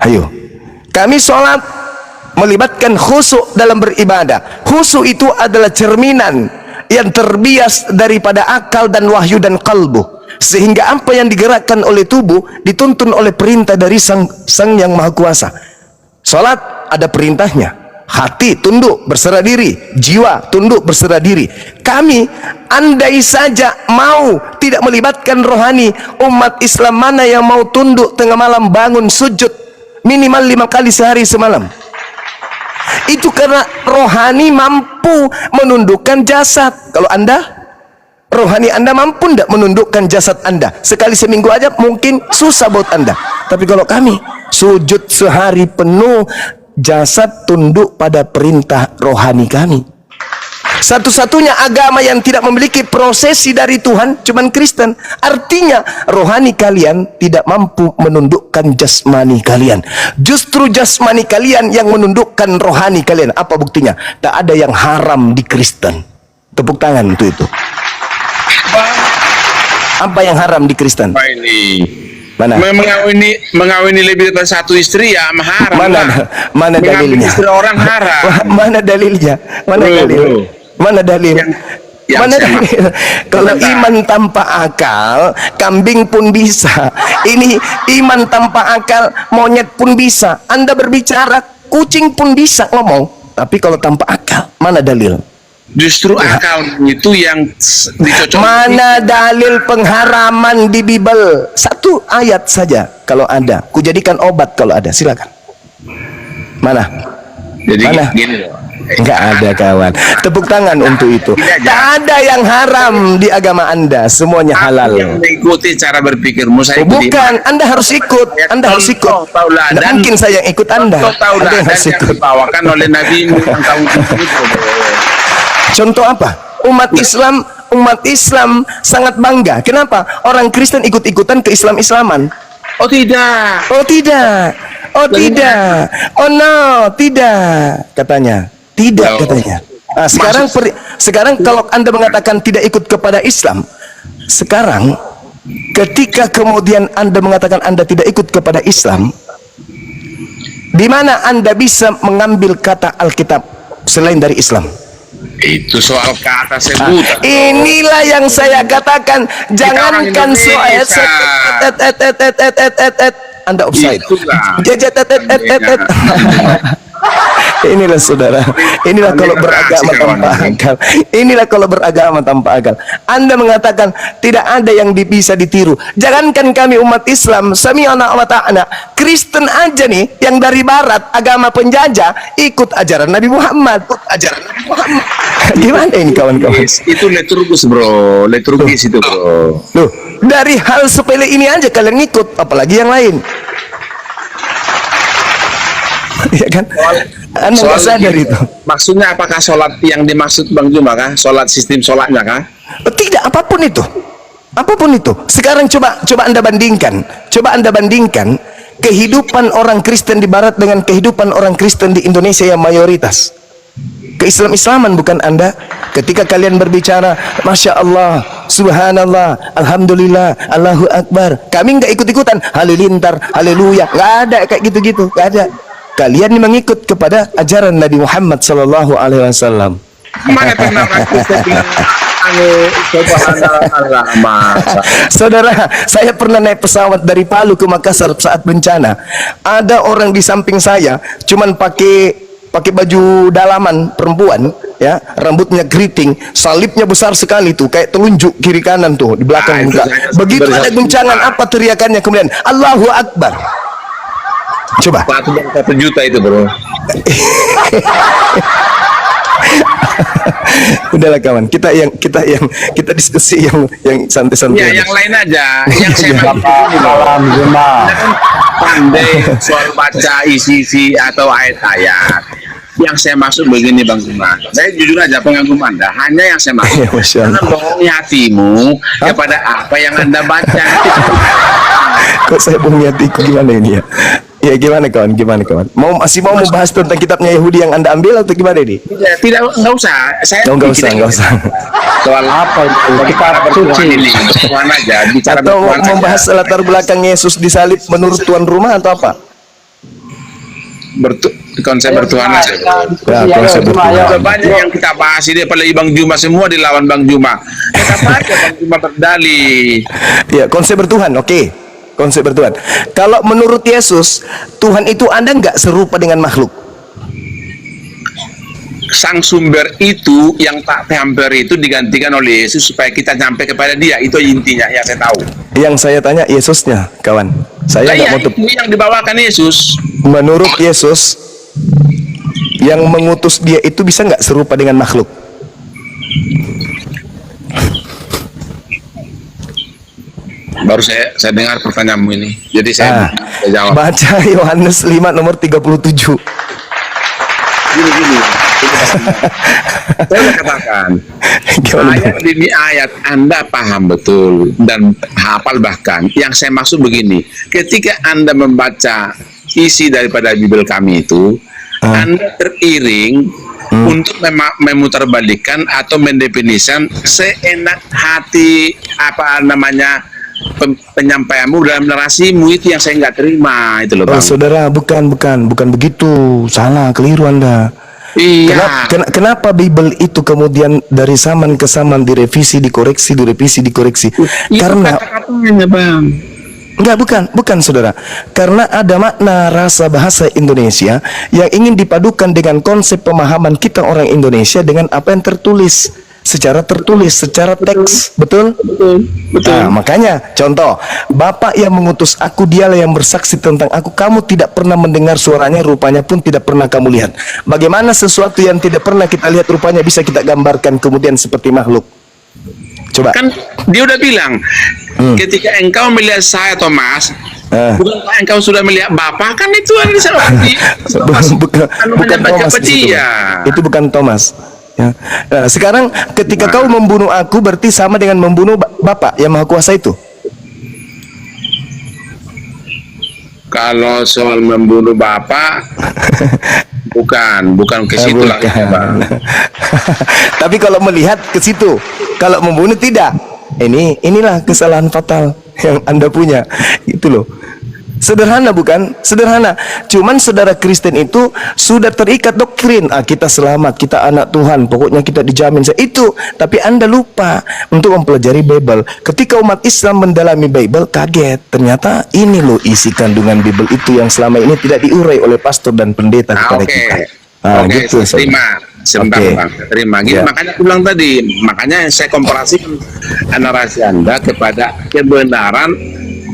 Ayo, kami sholat melibatkan khusyuk dalam beribadah. Khusyuk itu adalah cerminan yang terbias daripada akal dan wahyu dan kalbu, sehingga apa yang digerakkan oleh tubuh dituntun oleh perintah dari sang yang maha kuasa. Salat ada perintahnya. Hati tunduk berserah diri, jiwa tunduk berserah diri. Kami andai saja mau tidak melibatkan rohani, umat Islam mana yang mau tunduk tengah malam bangun sujud minimal 5 kali sehari semalam? Itu karena rohani mampu menundukkan jasad. Kalau Anda, rohani Anda mampu tidak menundukkan jasad Anda? Sekali seminggu aja mungkin susah buat Anda. Tapi kalau kami sujud sehari penuh, jasad tunduk pada perintah rohani kami. Satu-satunya agama yang tidak memiliki prosesi dari Tuhan cuman Kristen. Artinya rohani kalian tidak mampu menundukkan jasmani kalian. Justru jasmani kalian yang menundukkan rohani kalian. Apa buktinya? Tak ada yang haram di Kristen. Tepuk tangan untuk itu. Apa yang haram di Kristen? Apa ini? Mana? Mengawini lebih dari satu istri ya haram. Mana dalilnya? Istri orang haram. Mana dalilnya? Mana dalil? Mana dalil? Mana dalil? Kalau iman tanpa akal, kambing pun bisa. Ini iman tanpa akal, monyet pun bisa. Anda berbicara, kucing pun bisa ngomong. Tapi kalau tanpa akal, mana dalil? Justru akal itu yang dicocokkan. Mana dalil pengharaman di Bible? Satu ayat saja kalau ada. Ku jadikan obat kalau ada. Silakan. Mana? Jadi mana? Gini loh. Enggak ada kawan. Tepuk tangan untuk itu. Tak ada yang haram di agama Anda. Semuanya halal. Yang mengikuti cara berpikirmu saya ikuti. Bukan, Anda harus ikut. Anda harus ikut. Tidak mungkin saya yang ikut Anda. Anda yang harus ikut. Dibawakan oleh Nabi Contoh apa? Umat Islam sangat bangga. Kenapa? Orang Kristen ikut-ikutan ke Islam-Islaman. Oh tidak. Oh tidak. Oh tidak. Oh no, tidak. Katanya. Tidak katanya. Nah, sekarang kalau Anda mengatakan tidak ikut kepada Islam, sekarang ketika kemudian Anda mengatakan Anda tidak ikut kepada Islam, di mana Anda bisa mengambil kata Alkitab selain dari Islam? Itu soal kata sebutan. Inilah yang saya katakan. Jangankan soal Anda offside. Inilah saudara. Inilah kalau beragama tanpa akal. Inilah kalau beragama tanpa akal. Anda mengatakan tidak ada yang bisa ditiru. Jangankan kami umat Islam, sami'na wa ta'na. Kristen aja nih yang dari barat, agama penjajah, ikut ajaran Nabi Muhammad. Gimana ini kawan-kawan? Itu liturgis bro, liturgis itu bro. Loh, dari hal sepele ini aja kalian ngikut, apalagi yang lain. Ya kan? Anda nggak sadar itu. Maksudnya apakah sholat yang dimaksud Bang Juma kah? Sholat sistem sholatnya kah? Tidak, apapun itu. Apapun itu. Sekarang coba Anda bandingkan. Coba Anda bandingkan kehidupan orang Kristen di barat dengan kehidupan orang Kristen di Indonesia yang mayoritas. Keislam-islaman bukan Anda? Ketika kalian berbicara, Masya Allah, Subhanallah, Alhamdulillah, Allahu Akbar. Kami nggak ikut-ikutan halilintar, haleluya. Nggak ada kayak gitu-gitu. Nggak ada. Kalian mengikut kepada ajaran Nabi Muhammad sallallahu alaihi wasallam. Mana pernah aku bilang subhanallah masa. Saudara, saya pernah naik pesawat dari Palu ke Makassar saat bencana. Ada orang di samping saya cuman pakai baju dalaman perempuan, ya, rambutnya keriting, salibnya besar sekali tuh, kayak telunjuk kiri kanan tuh di belakang muka. Begitu ada guncangan apa teriakannya kemudian Allahu Akbar. Coba. 1 juta itu bro. Udahlah kawan, kita diskusi yang santai-santai. Ya, yang lain aja. Yang saya pandai soal baca isi atau ayat-ayat. Yang saya maksud begini Bang Juma, saya jujur aja pengagum Anda, hanya yang saya maksud karena bohongi hatimu kepada apa yang Anda baca. Kok saya bohongi hatiku, gimana ini ya? Ya gimana kawan, masih mau membahas tentang kitabnya Yahudi yang Anda ambil atau gimana ini? Tidak, enggak usah. Saya enggak usah. Soal apa itu? Kita suci Tuhan aja, bicara atau membahas latar belakang Yesus disalib menurut tuan rumah atau apa? Konsep bertuhan aja. Ya, konsep bertuhan. Banyak yang kita bahas ini, apalagi Bang Juma semua dilawan Bang Juma. Kita baca Bang Juma berdalih. Ya, konsep bertuhan, oke. konsep bertuhan. Kalau menurut Yesus, Tuhan itu ada nggak serupa dengan makhluk? Sang sumber itu yang tak hampir itu digantikan oleh Yesus supaya kita sampai kepada Dia. Itu intinya yang saya tahu. Yang saya tanya Yesusnya, kawan. Saya nggak mau itu yang dibawakan Yesus. menurut Yesus, yang mengutus Dia itu bisa nggak serupa dengan makhluk? Baru saya dengar pertanyaanmu ini. Jadi saya jawab. Baca Yohanes 5 nomor 37. Gini. Saya udah katakan, ayat demi ayat Anda paham betul dan hafal bahkan. Yang saya maksud begini, ketika Anda membaca isi daripada Bible kami itu, Anda teriring untuk memutarbalikkan atau mendefinisikan seenak hati penyampaianmu dalam narasimu itu yang saya nggak terima itu loh, Bang. Saudara, bukan begitu, salah, keliru Anda. Iya. Kenapa Bible itu kemudian dari zaman ke zaman direvisi, dikoreksi? Karena kata-katanya, Bang. enggak, bukan saudara. Karena ada makna rasa bahasa Indonesia yang ingin dipadukan dengan konsep pemahaman kita orang Indonesia dengan apa yang tertulis. Secara teks, betul. Nah, makanya contoh, Bapak yang mengutus aku, dialah yang bersaksi tentang aku. Kamu tidak pernah mendengar suaranya, rupanya pun tidak pernah kamu lihat. Bagaimana sesuatu yang tidak pernah kita lihat rupanya bisa kita gambarkan kemudian seperti makhluk? Coba. Kan dia udah bilang, ketika engkau melihat saya Thomas, bukankah engkau sudah melihat Bapa? Kan itu ada di sana. Bukan Thomas itu bukan Thomas. Ya. Nah, sekarang ketika kau membunuh aku berarti sama dengan membunuh Bapa yang Maha Kuasa itu. Kalau soal membunuh Bapa, bukan ke situ lah, Bang. Tapi kalau melihat ke situ, kalau membunuh tidak. Inilah kesalahan fatal yang Anda punya. Itu loh. Sederhana bukan? Sederhana. Cuman saudara Kristen itu sudah terikat doktrin. Kita selamat, kita anak Tuhan, pokoknya kita dijamin. Itu. Tapi Anda lupa untuk mempelajari Bible. Ketika umat Islam mendalami Bible, kaget. Ternyata ini loh isi kandungan Bible itu yang selama ini tidak diurai oleh pastor dan pendeta kepada kita. Gitu, terima. Sebentar, Bang. Terima. Gini, makanya aku bilang tadi, makanya saya komparasikan narasi Anda kepada kebenaran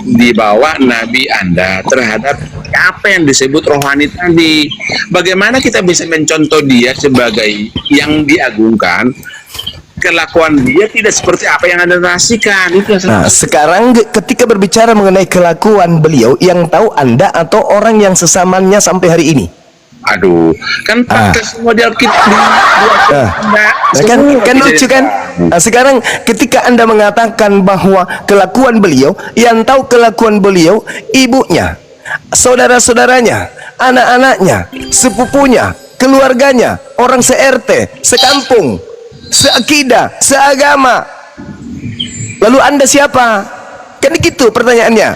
di bawah Nabi Anda terhadap apa yang disebut rohani tadi. Bagaimana kita bisa mencontoh dia sebagai yang diagungkan, kelakuan dia tidak seperti apa yang Anda narasikan. Nah, sekarang ketika berbicara mengenai kelakuan beliau, yang tahu Anda atau orang yang sesamanya sampai hari ini? Aduh, kan pakai semua di Alkitab. Kan lucu kan? Nah, sekarang ketika Anda mengatakan bahwa kelakuan beliau, yang tahu kelakuan beliau ibunya, saudara-saudaranya, anak-anaknya, sepupunya, keluarganya, orang se-RT, sekampung, seakidah, seagama. Lalu Anda siapa? Kan gitu pertanyaannya.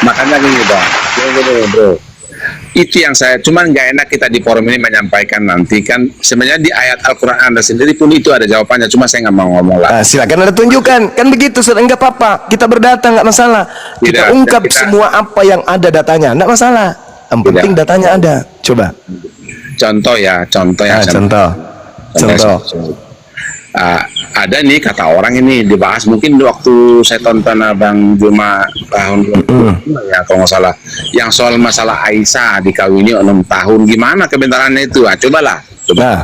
Makanya gini, bro. Itu yang saya, cuman nggak enak kita di forum ini menyampaikan nanti kan. Sebenarnya di ayat Al-Quran Anda sendiri pun itu ada jawabannya, cuma saya nggak mau ngomong lah. Silakan Anda tunjukkan, kan begitu. Enggak apa-apa, kita berdatang, nggak masalah. Kita ungkap semua apa yang ada datanya, nggak masalah. Yang penting datanya ada. Coba. Contoh. Ada nih kata orang ini dibahas mungkin waktu saya tonton Abang Juma tahun 2000 ya kalau nggak salah, yang soal masalah Aisyah dikawini 6 tahun, gimana kebenarannya itu? Coba. Nah,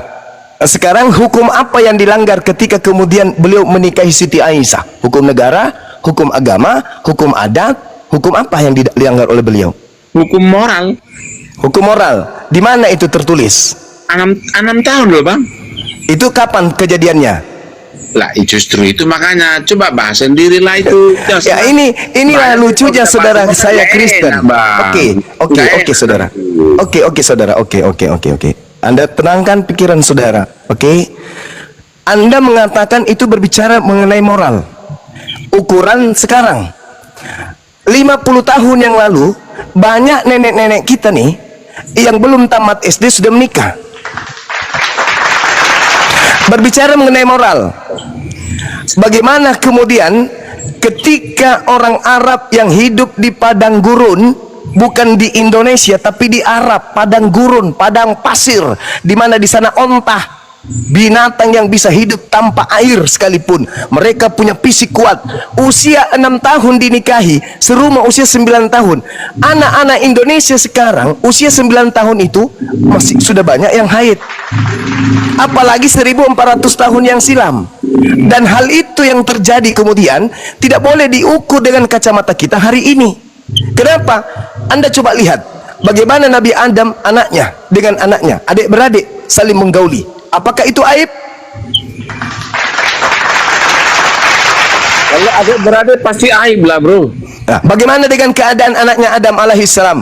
sekarang hukum apa yang dilanggar ketika kemudian beliau menikahi Siti Aisyah? Hukum negara, hukum agama, hukum adat, hukum apa yang dilanggar oleh beliau? Hukum moral. Hukum moral. Di mana itu tertulis? 6 tahun loh, Bang. Itu kapan kejadiannya? Lah justru itu makanya coba bahas sendiri lah itu. Ya inilah lucunya saudara saya Kristen. Oke saudara. Oke. Anda tenangkan pikiran saudara. Oke. Anda mengatakan itu berbicara mengenai moral. Ukuran sekarang 50 tahun yang lalu banyak nenek-nenek kita nih yang belum tamat SD sudah menikah. Berbicara mengenai moral, bagaimana kemudian ketika orang Arab yang hidup di padang gurun, bukan di Indonesia tapi di Arab, padang gurun, padang pasir, di mana di sana ontah, binatang yang bisa hidup tanpa air sekalipun, mereka punya fisik kuat. Usia 6 tahun dinikahi, serumah usia 9 tahun. Anak-anak Indonesia sekarang usia 9 tahun itu masih sudah banyak yang haid, apalagi 1400 tahun yang silam. Dan hal itu yang terjadi kemudian tidak boleh diukur dengan kacamata kita hari ini. Kenapa? Anda coba lihat bagaimana Nabi Adam anaknya dengan anaknya, adik-beradik saling menggauli. Apakah itu aib? Kalau adik-beradik pasti aib lah, bro. Nah, bagaimana dengan keadaan anaknya Adam alaihissalam?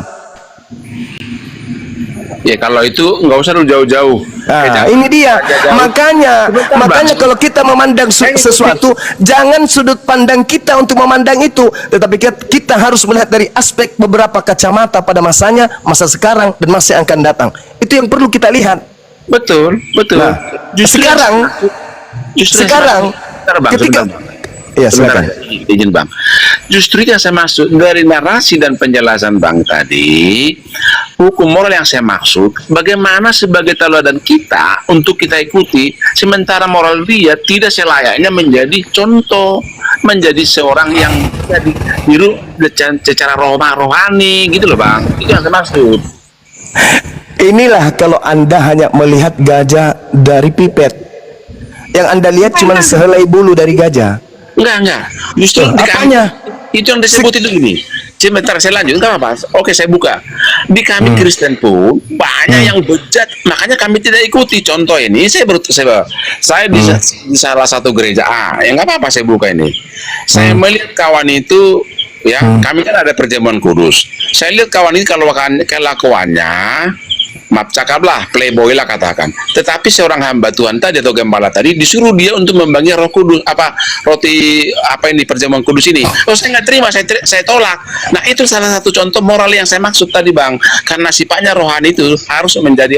Ya kalau itu nggak usah lu jauh-jauh. Nah, ini dia. Makanya Bang. kalau kita memandang sesuatu, jangan sudut pandang kita untuk memandang itu, tetapi kita harus melihat dari aspek beberapa kacamata pada masanya, masa sekarang, dan masa yang akan datang. Itu yang perlu kita lihat. Betul. Nah, sekarang Sebentar, Bang, ketika sebentar, Bang. ya Sebentar, silakan. izin Bang. Justru yang saya maksud dari narasi dan penjelasan Bang tadi, hukum moral yang saya maksud, bagaimana sebagai teladan kita untuk kita ikuti, sementara moral dia tidak selayaknya menjadi contoh, menjadi seorang yang bisa ditiru secara rohani gitu loh Bang. Itu yang saya maksud. Inilah kalau Anda hanya melihat gajah dari pipet, yang Anda lihat cuma sehelai bulu dari gajah. Enggak. Justru di Apanya? kami, itu yang disebut itu gini. Sebentar saya lanjut, enggak apa-apa. Oke, saya buka. Di kami Kristen pun banyak yang bejat, makanya kami tidak ikuti. Contoh ini, saya di salah satu gereja yang enggak apa-apa saya buka ini. Saya melihat kawan itu, ya, kami kan ada perjamuan kudus. Saya lihat kawan ini kalau kelakuannya, maaf cakaplah, playboy lah katakan. Tetapi seorang hamba Tuhan tadi atau gembala tadi disuruh dia untuk membagi roh kudus, roti apa yang di perjamuan kudus ini. Oh, saya nggak terima, saya tolak. Nah, itu salah satu contoh moral yang saya maksud tadi Bang. Karena sifatnya rohani itu harus menjadi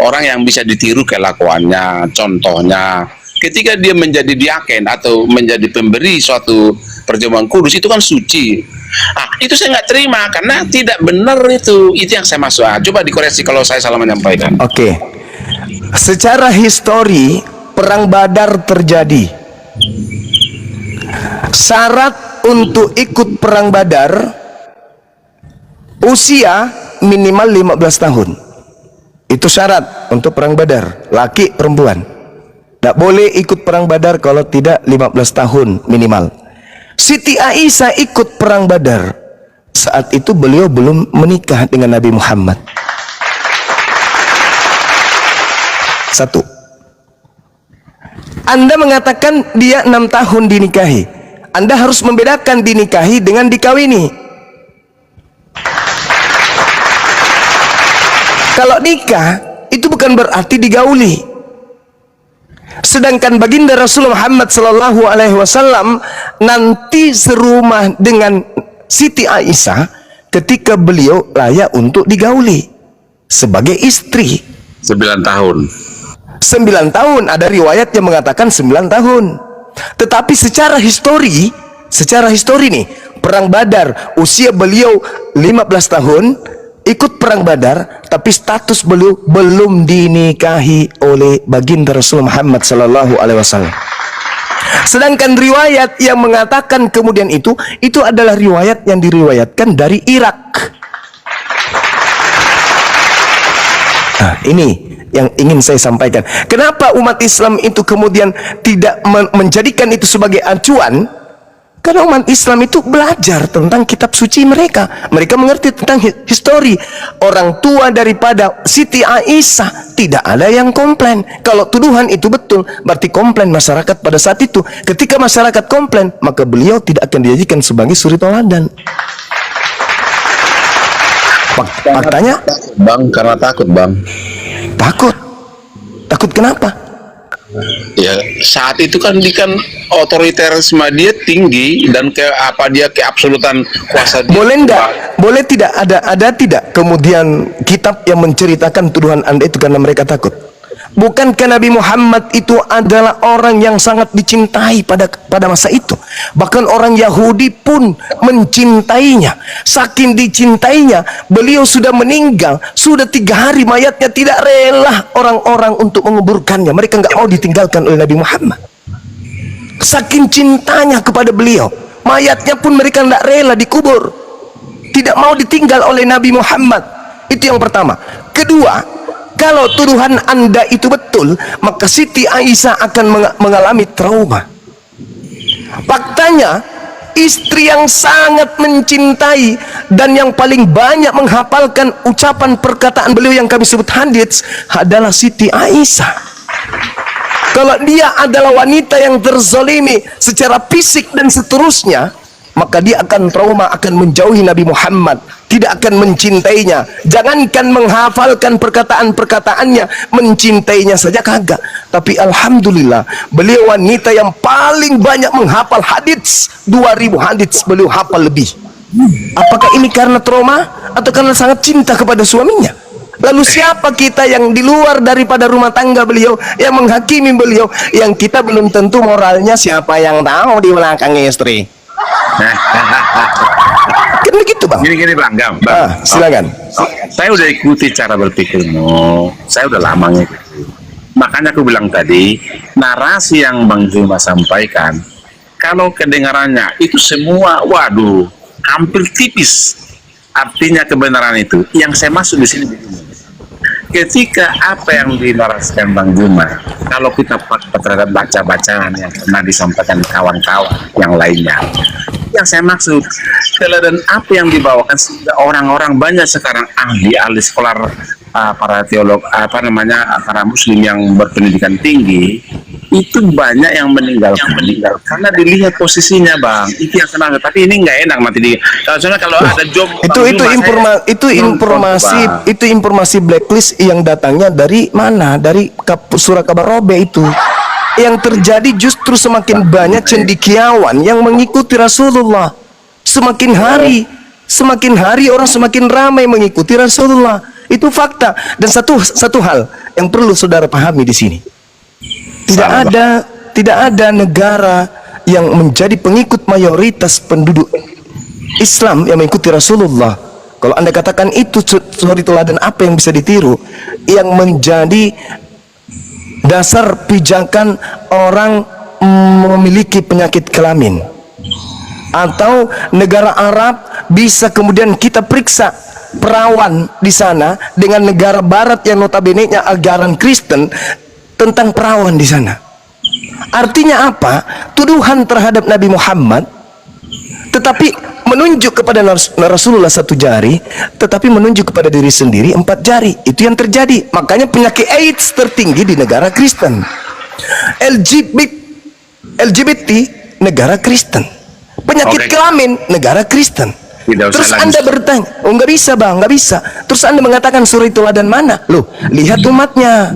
orang yang bisa ditiru kelakuannya, contohnya. Ketika dia menjadi diaken atau menjadi pemberi suatu perjamuan kudus, itu kan suci. Itu saya nggak terima karena tidak benar itu yang saya maksud. Coba dikoreksi kalau saya salah menyampaikan. Oke. Secara histori perang Badar terjadi. Syarat untuk ikut perang Badar usia minimal 15 tahun. Itu syarat untuk perang Badar, laki perempuan. Tidak boleh ikut perang Badar kalau tidak 15 tahun minimal. Siti Aisyah ikut perang Badar. Saat itu beliau belum menikah dengan Nabi Muhammad. Satu. Anda mengatakan dia 6 tahun dinikahi. Anda harus membedakan dinikahi dengan dikawini. Kalau nikah itu bukan berarti digauli. Sedangkan baginda Rasulullah Muhammad sallallahu alaihi wasallam nanti serumah dengan Siti Aisyah ketika beliau layak untuk digauli sebagai istri. 9 tahun. 9 tahun, ada riwayat yang mengatakan 9 tahun. Tetapi secara histori nih, perang Badar usia beliau 15 tahun, ikut perang Badar, tapi status beliau belum dinikahi oleh baginda Rasul Muhammad sallallahu alaihi wasallam. Sedangkan riwayat yang mengatakan kemudian itu adalah riwayat yang diriwayatkan dari Irak. Nah, ini yang ingin saya sampaikan. Kenapa umat Islam itu kemudian tidak menjadikan itu sebagai acuan? Karena umat Islam itu belajar tentang kitab suci mereka. Mereka mengerti tentang histori. Orang tua daripada Siti Aisyah tidak ada yang komplain. Kalau tuduhan itu betul, berarti komplain masyarakat pada saat itu. Ketika masyarakat komplain, maka beliau tidak akan dijadikan sebagai suri teladan. Faktanya, Bang, karena takut Bang. Takut kenapa? Ya, saat itu kan otoriterisme dia tinggi dan keabsolutan kuasa dia. Boleh tidak ada tidak kemudian kitab yang menceritakan tuduhan Anda itu karena mereka takut? Bukankah Nabi Muhammad itu adalah orang yang sangat dicintai pada masa itu? Bahkan orang Yahudi pun mencintainya. Saking dicintainya, beliau sudah meninggal, sudah 3 hari mayatnya tidak rela orang-orang untuk menguburkannya. Mereka nggak mau ditinggalkan oleh Nabi Muhammad. Saking cintanya kepada beliau, mayatnya pun mereka tidak rela dikubur, tidak mau ditinggal oleh Nabi Muhammad. Itu yang pertama. Kedua, kalau tuduhan Anda itu betul, maka Siti Aisyah akan mengalami trauma. Faktanya, istri yang sangat mencintai dan yang paling banyak menghafalkan ucapan perkataan beliau yang kami sebut hadits adalah Siti Aisyah. Kalau dia adalah wanita yang terzalimi secara fisik dan seterusnya, maka dia akan trauma, akan menjauhi Nabi Muhammad, tidak akan mencintainya. Jangankan menghafalkan perkataan-perkataannya, mencintainya saja kagak. Tapi alhamdulillah, beliau wanita yang paling banyak menghafal hadits, 2000 hadits beliau hafal lebih. Apakah ini karena trauma atau karena sangat cinta kepada suaminya? Lalu siapa kita yang di luar daripada rumah tangga beliau, yang menghakimi beliau, yang kita belum tentu moralnya, siapa yang tahu di belakang istri? Kan begitu bang. Gini bang, silakan. Saya udah ikuti cara berpikirmu, saya udah lama ngikutin. Makanya aku bilang tadi, narasi yang Bang Juma sampaikan, kalau kedengarannya itu semua, waduh, hampir tipis. Artinya kebenaran itu. Yang saya maksud di sini begini. Ketika apa yang dinarasikan Bang Juma, kalau kita fakta terhadap baca-bacaan yang pernah disampaikan kawan-kawan yang lainnya, yang saya maksud teladan apa yang dibawakan orang-orang banyak sekarang ahli sekolah, para teolog, para muslim yang berpendidikan tinggi, itu banyak yang meninggal karena dilihat posisinya bang, itu yang senang. Tapi ini nggak enak mati di kalau ada job itu informasi blacklist yang datangnya dari mana? Dari surah kabar Robe itu. Yang terjadi justru semakin banyak cendekiawan yang mengikuti Rasulullah. Semakin hari orang semakin ramai mengikuti Rasulullah. Itu fakta. Dan satu hal yang perlu saudara pahami di sini. Tidak ada negara yang menjadi pengikut mayoritas penduduk Islam yang mengikuti Rasulullah. Kalau Anda katakan itu suri teladan apa yang bisa ditiru, yang menjadi dasar pijakan orang memiliki penyakit kelamin, atau negara Arab bisa kemudian kita periksa perawan di sana dengan negara Barat yang notabene-nya ajaran Kristen tentang perawan di sana. Artinya apa? Tuduhan terhadap Nabi Muhammad, tetapi menunjuk kepada Rasulullah 1 jari, tetapi menunjuk kepada diri sendiri 4 jari. Itu yang terjadi. Makanya penyakit AIDS tertinggi di negara Kristen. LGBT negara Kristen. Penyakit kelamin negara Kristen. Terus Anda bertanya, oh nggak bisa bang, nggak bisa. Terus Anda mengatakan suri teladan mana? Loh, lihat umatnya.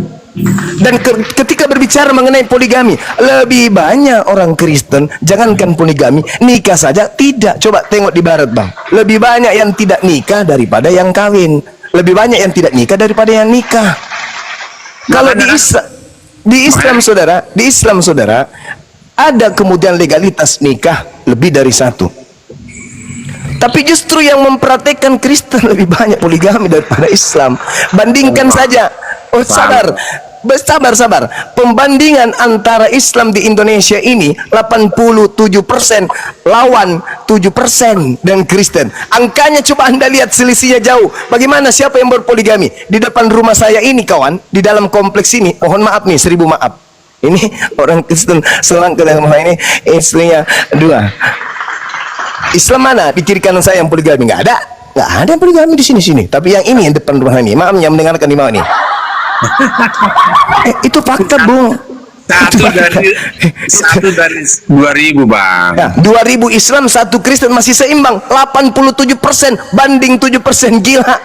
Dan ketika berbicara mengenai poligami, lebih banyak orang Kristen, jangankan poligami, nikah saja tidak. Coba tengok di Barat bang, lebih banyak yang tidak nikah daripada yang kawin. Lebih banyak yang tidak nikah daripada yang nikah. Kalau di Islam saudara, ada kemudian legalitas nikah lebih dari 1. Tapi justru yang mempraktekkan Kristen lebih banyak poligami daripada Islam. Bandingkan saja. Oh sabar. Pembandingan antara Islam di Indonesia ini 87% lawan 7% dan Kristen. Angkanya coba Anda lihat selisihnya jauh. Bagaimana, siapa yang berpoligami? Di depan rumah saya ini kawan, di dalam kompleks ini, mohon maaf nih, 1000 maaf. Ini orang Kristen selang ke dalam rumah ini, istrinya 2. Islam mana di kiri kanan saya yang poligami? Nggak ada poligami di sini. Tapi yang ini yang depan rumah ini, maaf yang mendengarkan di bawah ini. Itu fakta bung. Satu dari 2000 bang. Ya, 2000 Islam, 1 Kristen, masih seimbang. 87% banding 7%, gila.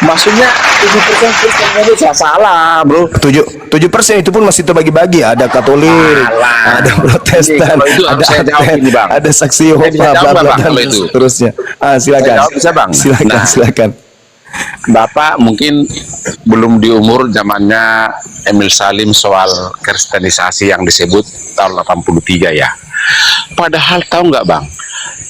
Maksudnya 7% Kristen Indonesia salah, bro. 7% itu pun masih terbagi-bagi. Ada Katolik, ada Protestan, ada Advent, ada Saksi Yehova, dan seterusnya. Silakan. Bisa bang. Silakan. Bapak mungkin belum di umur zamannya Emil Salim soal kristenisasi yang disebut tahun 83 ya. Padahal tahu nggak Bang,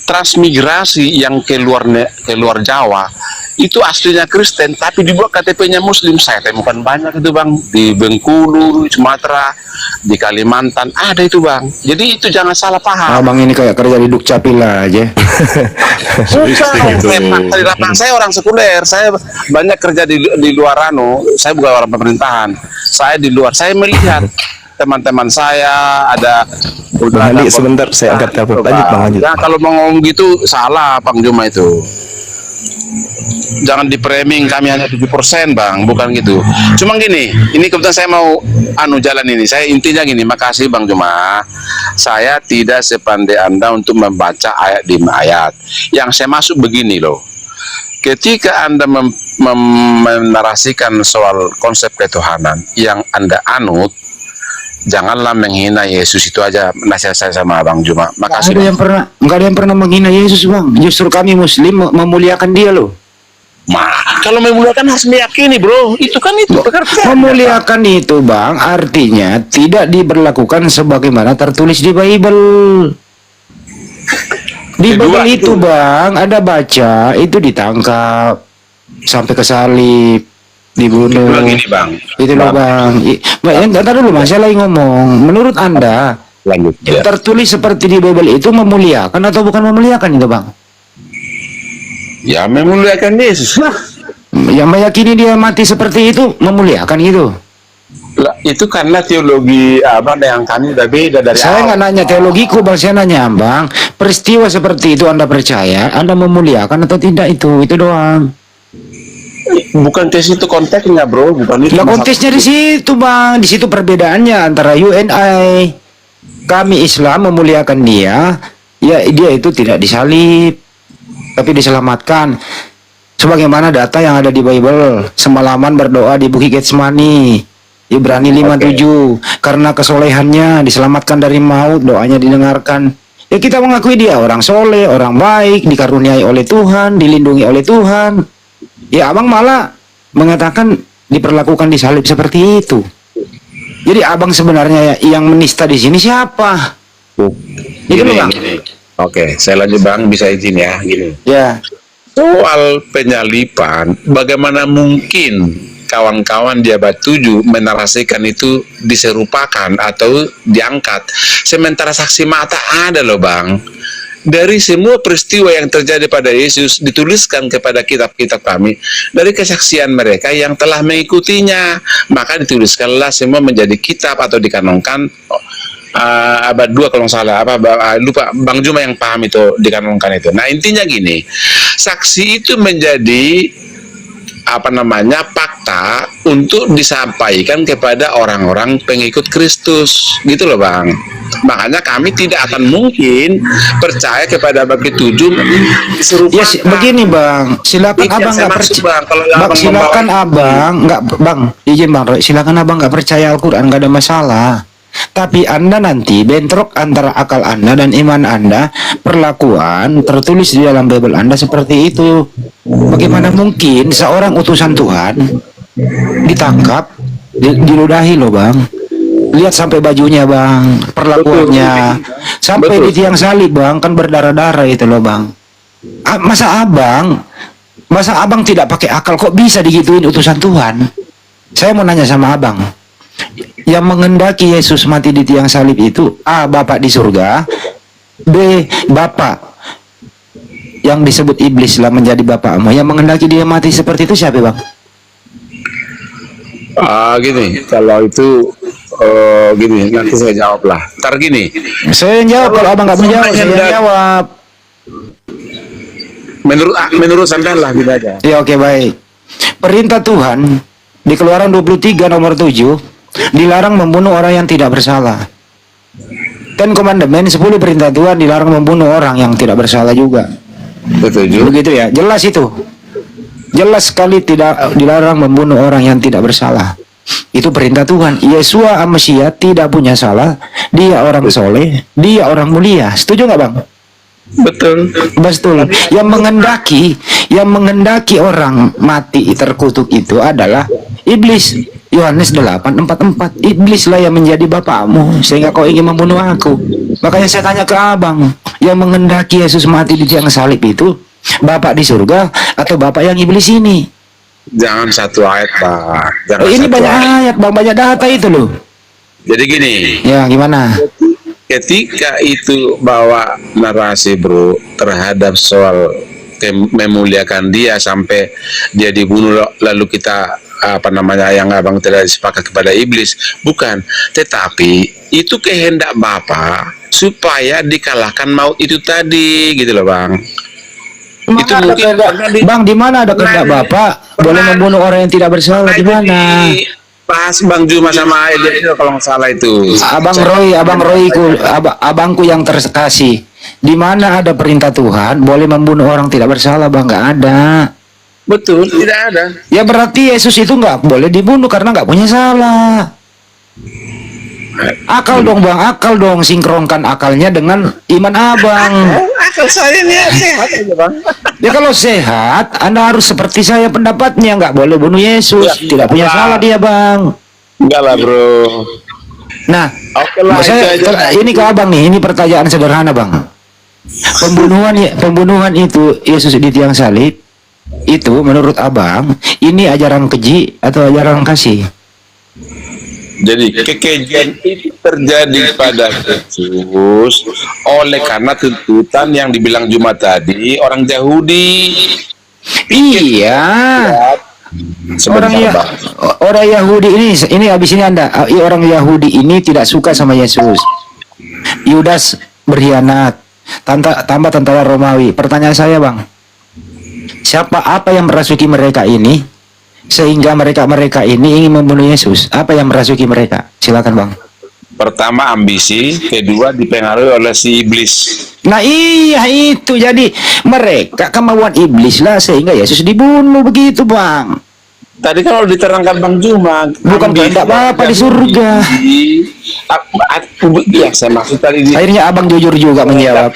transmigrasi yang keluar Jawa itu aslinya Kristen tapi dibuat KTP-nya Muslim. Saya temukan banyak itu Bang, di Bengkulu, Sumatera, di Kalimantan ada itu Bang. Jadi itu jangan salah paham. Abang ini kayak kerja di Dukcapil aja. Saya orang sekuler, saya banyak kerja di luar saya bukan orang pemerintahan. Saya di luar, saya melihat teman-teman saya ada. Bang Andi, sebentar saya angkat telepon. Lanjut Bang, lanjut. Nah, kalau mau ngomong gitu salah Bang Juma itu. Jangan di framing kami hanya 7% Bang, bukan gitu. Cuma gini, ini kebetulan saya mau jalan ini. Saya intinya gini, makasih Bang Juma. Saya tidak sepandai Anda untuk membaca ayat demi ayat. Yang saya masuk begini loh. Ketika Anda menarasikan soal konsep ketuhanan yang Anda anut, janganlah menghina Yesus. Itu aja nasihat saya sama Bang Juma. Makasih. Nggak ada yang pernah menghina Yesus Bang. Justru kami Muslim memuliakan dia loh. Kalau memuliakan harus meyakini bro. Itu kan itu. Memuliakan itu Bang artinya tidak diberlakukan sebagaimana tertulis di Bible. Di Bible itu Bang ada baca itu ditangkap sampai ke salib, dibunuh. Gini, Bang. Itu loh Bang. Entar dulu Mas, saya lagi ngomong. Menurut Anda lanjut ya. Tertulis seperti di Bible itu memuliakan atau bukan memuliakan itu Bang? Ya memuliakan Yesus lah. Yang meyakini dia mati seperti itu memuliakan gitu. Lah, itu karena teologi Abang yang kami udah beda dari Saya nggak nanya teologiku Bang, saya nanya Bang, peristiwa seperti itu Anda percaya, Anda memuliakan atau tidak itu doang. Bukan tes itu konteksnya bro, bukan itu. Lah konteksnya di situ Bang, di situ perbedaannya antara you and I. Kami Islam memuliakan dia, ya dia itu tidak disalib, tapi diselamatkan. Sebagaimana data yang ada di Bible, semalaman berdoa di Bukit Getsemani, Ibrani 5:7, karena kesolehannya diselamatkan dari maut, doanya didengarkan. Ya kita mengakui dia orang soleh, orang baik, dikaruniai oleh Tuhan, dilindungi oleh Tuhan. Ya abang malah mengatakan diperlakukan disalib seperti itu. Jadi abang sebenarnya yang menista di sini siapa? Itu loh Bang. Oke, saya lanjut Bang, bisa izin ya, gini. Ya. Soal penyalipan, bagaimana mungkin kawan-kawan di abad 7 menarasikan itu diserupakan atau diangkat, sementara saksi mata ada loh Bang. Dari semua peristiwa yang terjadi pada Yesus dituliskan kepada kitab-kitab kami dari kesaksian mereka yang telah mengikutinya, maka dituliskanlah semua menjadi kitab atau dikanonkan. Abad 2 kalau nggak salah, lupa Bang Juma yang paham itu dikanonkan itu. Nah intinya gini, saksi itu menjadi fakta untuk disampaikan kepada orang-orang pengikut Kristus gitu loh Bang. Makanya kami tidak akan mungkin percaya kepada abad ke-7 diserupakan. Ya begini Bang, silakan abang nggak percaya. Bang, silakan abang nggak Bang, izin Bang, silakan abang nggak percaya Al-Quran, nggak ada masalah. Tapi Anda nanti bentrok antara akal Anda dan iman Anda, perlakuan tertulis di dalam Bible Anda seperti itu. Bagaimana mungkin seorang utusan Tuhan ditangkap, diludahi loh Bang. Lihat sampai bajunya Bang, perlakuannya. Sampai di tiang salib Bang, kan berdarah-darah itu loh Bang. Masa abang tidak pakai akal kok bisa digituin utusan Tuhan? Saya mau nanya sama abang. Yang mengendaki Yesus mati di tiang salib itu A. Bapak di surga, B. Bapak yang disebut iblis lah menjadi bapakmu. Yang mengendaki dia mati seperti itu siapa Bang? Gini, kalau itu gini, nanti saya jawab lah. Ntar gini. Saya yang jawab, kalau abang nggak menjawab, saya yang jawab. Menurut sampean lah gitu aja. Ya oke baik. Perintah Tuhan di Keluaran 23 nomor 7 dilarang membunuh orang yang tidak bersalah. Ten Commandment 10 perintah Tuhan dilarang membunuh orang yang tidak bersalah juga. Betul. Begitu ya, jelas itu. Jelas sekali tidak dilarang membunuh orang yang tidak bersalah. Itu perintah Tuhan. Yesua Amasiah tidak punya salah. Dia orang soleh, dia orang mulia. Setuju nggak Bang? Betul. Betul. Yang menghendaki orang mati terkutuk itu adalah iblis. Yohanes 8:44. Iblislah yang menjadi bapakmu sehingga kau ingin membunuh aku. Makanya saya tanya ke abang, yang menghendaki Yesus mati di tiang salib itu bapak di surga atau bapak yang iblis ini? Jangan satu ayat, Pak. Jangan Ini satu banyak ayat bang, banyak data itu loh. Jadi gini, Ya gimana? ketika itu bawa narasi bro terhadap soal memuliakan dia sampai dia dibunuh lalu kita apa namanya yang abang tidak sepakat kepada iblis, bukan, tetapi itu kehendak Bapa supaya dikalahkan maut itu tadi gitu loh bang. Itu Mana ada mungkin kehendak, bang, di mana ada kehendak bapak boleh membunuh orang yang tidak bersalah? Di mana? Pas Bang Juma sama Aida kalau nggak salah itu. Abangku yang terkasih. Di mana ada perintah Tuhan boleh membunuh orang tidak bersalah, bang? Nggak ada. Betul, tidak ada. Ya berarti Yesus itu nggak boleh dibunuh karena nggak punya salah. Akal dong bang, akal dong, sinkronkan akalnya dengan iman abang. Akal saya nih sehat aja bang. Ya kalau sehat, Anda harus seperti saya pendapatnya, nggak boleh bunuh Yesus, tidak punya salah dia bang. Enggak lah bro. Nah, Oke lah, ini ke abang nih, ini pertanyaan sederhana bang. Pembunuhan itu Yesus di tiang salib itu menurut abang ini ajaran keji atau ajaran kasih? Jadi kekejian itu terjadi pada Yesus oleh karena tuntutan yang dibilang Juma tadi orang Yahudi. Iya. Sebentar, Bang. Orang Yahudi ini habis ini Anda orang Yahudi ini tidak suka sama Yesus. Yudas berkhianat, tambah tentara Romawi. Pertanyaan saya bang, apa yang merasuki mereka ini sehingga mereka ini ingin membunuh Yesus? Apa yang merasuki mereka? Silakan bang. Pertama ambisi, kedua dipengaruhi oleh si iblis. Nah iya itu, jadi mereka kemauan iblis lah sehingga Yesus dibunuh begitu bang. Tadi kalau diterangkan Bang Juma, Bukan kehendak Bapa di surga. Iya, saya maksud tadi. Akhirnya abang jujur juga menjawab.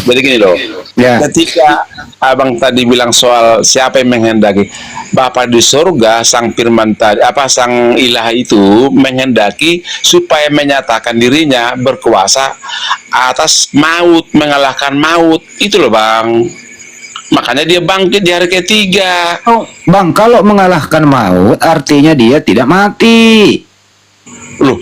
Jadi gini loh, Ya. ketika abang tadi bilang soal siapa yang menghendaki, Bapa di surga, sang firman tadi, sang ilah itu menghendaki supaya menyatakan dirinya berkuasa atas maut, mengalahkan maut, itu loh bang. Makanya dia bangkit di hari ketiga. Oh, bang, kalau mengalahkan maut artinya dia tidak mati. Loh,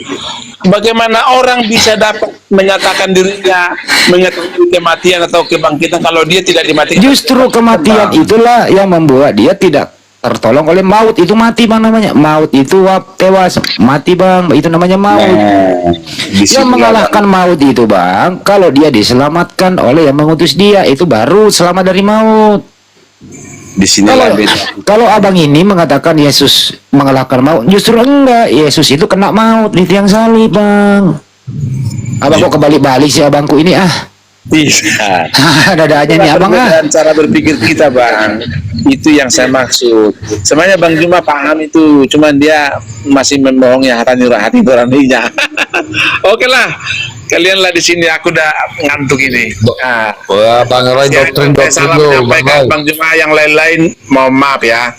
bagaimana orang bisa dapat menyatakan dirinya mengetahui kematian atau kebangkitan kalau dia tidak dimatikan? Justru kematian itulah yang membuat dia tidak tertolong oleh maut. Itu mati bang namanya. Maut itu tewas, mati bang. Itu namanya maut. Yang mengalahkan maut itu bang, kalau dia diselamatkan oleh yang mengutus dia, itu baru selamat dari maut. Di sini Kalau abang ini mengatakan Yesus mengalahkan maut, justru enggak. Yesus itu kena maut di tiang salib bang. Abang kok kebalik-balik sih abangku ini bisa. Dada-dadanya nih abang perbedaan cara berpikir kita bang, itu yang saya maksud. Sebenarnya Bang Juma paham itu, cuman dia masih membohongi hati nuraninya. Oke lah, kalianlah di sini, aku udah ngantuk ini. Wah, Bang Roy doktrin Salam lu, menyampaikan Bang Juma, yang lain-lain mohon maaf ya.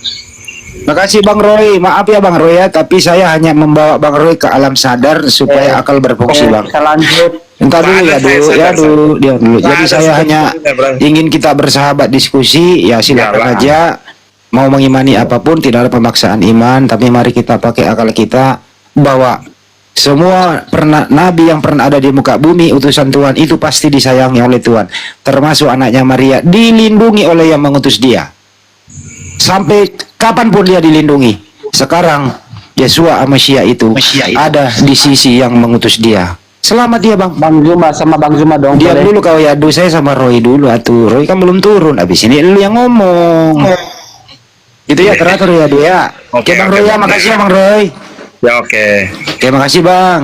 Makasih Bang Roy, maaf ya Bang Roy ya, tapi saya hanya membawa Bang Roy ke alam sadar supaya akal berfungsi Bang. Kita lanjut. Entar dulu ya dulu. Jadi saya hanya ingin kita bersahabat diskusi, ya silakan aja. Mau mengimani apapun, tidak ada pemaksaan iman, tapi mari kita pakai akal kita bahwa semua nabi yang pernah ada di muka bumi, utusan Tuhan itu pasti disayangi oleh Tuhan, termasuk anaknya Maria, dilindungi oleh yang mengutus dia. Sampai kapanpun dia dilindungi. Sekarang Yesua Amasia itu ada di sisi yang mengutus dia. Selamat dia bang. Bang Juma sama Bang Juma dong. Diam dulu kau ya, saya sama Roy dulu atuh. Roy kan belum turun. Habis ini lu yang ngomong. Itu ya teratur ya dia. Oke Bang Roy ya, makasih ya Bang Roy. Ya oke. Oke makasih Bang.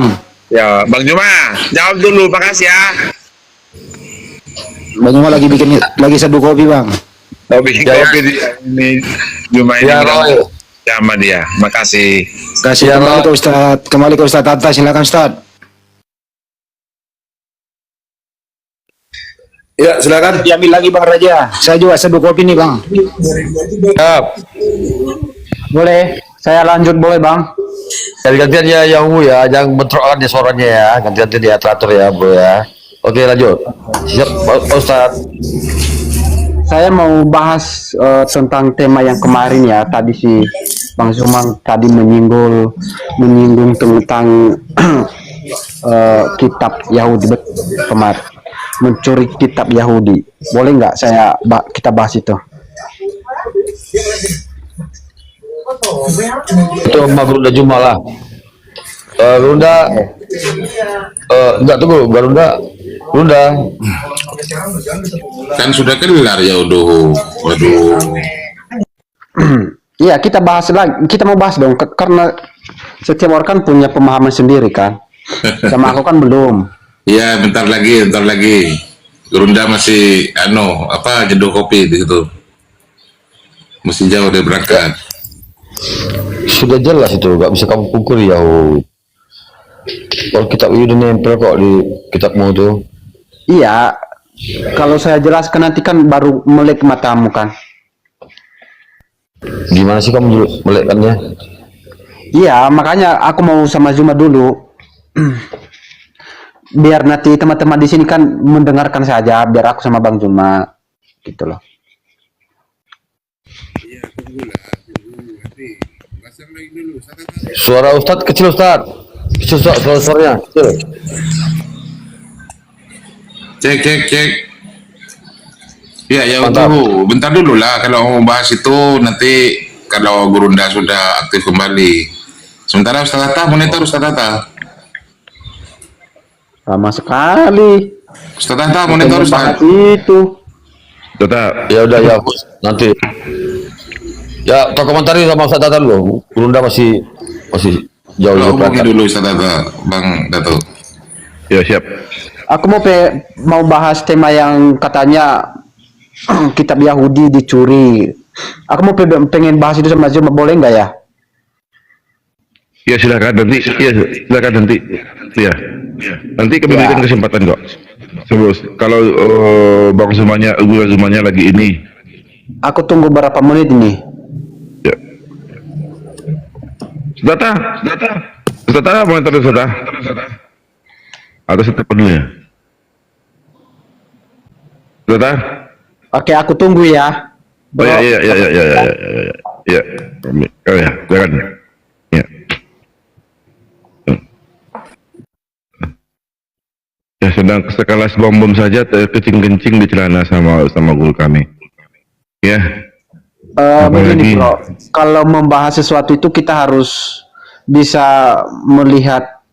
Ya Bang Juma, jawab dulu, makasih ya. Bang Juma lagi seduh kopi Bang. Kopi ini Juma ini Ya, Roy. sama dia. Makasih. Kasih kembali ke Ustadz Tata, silakan Ustadz. Ya, silakan. Diambil lagi Bang Raja. Saya juga seduh kopi nih Bang. Siap. Boleh? Saya lanjut boleh Bang? Jadi gantian ya Yahu ya, jangan bentrokan ya suaranya ya, ganti-ganti ya teratur ya bro ya. Oke lanjut. Siap Pak Ustadz. Saya mau bahas tentang tema yang kemarin ya. Tadi si Bang Zumang tadi menyinggung tentang kitab Yahudi kemarin, mencuri kitab Yahudi. Boleh nggak kita bahas itu? Itu Garuda Juma lah. Garuda enggak tunggu Garuda Kan sudah kelar ya udah. Waduh. Iya, kita bahas lagi. Kita mau bahas dong, karena setiap orang kan punya pemahaman sendiri kan. Sama aku kan belum. Ya, bentar lagi. Gerunda masih jenuh kopi di situ. Masih jauh dari berangkat. sudah jelas itu, nggak bisa kamu pukul ya. Kalau kitab itu nempel kok di kitabmu tuh. Iya, kalau saya jelaskan nanti kan baru melek matamu kan. Gimana sih kamu melekkannya? Iya, makanya aku mau sama Zuma dulu. Biar nanti teman-teman di sini kan mendengarkan saja, biar aku sama Bang Zuma gitu loh. Suara Ustadz kecil Ustadz. Kecil Ustadz, suaranya kecil. Cek. Ya Mantap. bentar dulu lah kalau mau bahas itu nanti kalau Gurunda sudah aktif kembali. Sementara Ustaz Tata, monitor Ustaz Tata. Lama sekali. Ustaz Tata, monitor Ustaz. Itu. Tetap. Ya udah ya nanti. Ya, tak komentari sama Ustaz Tata dulu. Gurunda masih jauh Kalau lebih hubungi dulu Ustaz Tata, Bang Dato. Ya siap. Aku mau bahas tema yang katanya kitab Yahudi dicuri. Aku mau pengen bahas itu sama Zuma, boleh nggak ya? Ya silakan nanti. Ya silakan nanti. Ya. Nanti kami berikan kesempatan kok. Terus kalau Bang Zumanya lagi ini. Aku tunggu berapa menit ini. Ya. Data, monitor sudah. Atau setelah penuhnya. Data. Oke, aku tunggu ya. Oh ya. Ya. Oh ya, silakan. Ya. Ya sedang sekelas bom saja terkencing-kencing di celana sama guru kami. Ya. Begini bro, kalau membahas sesuatu itu kita harus bisa melihat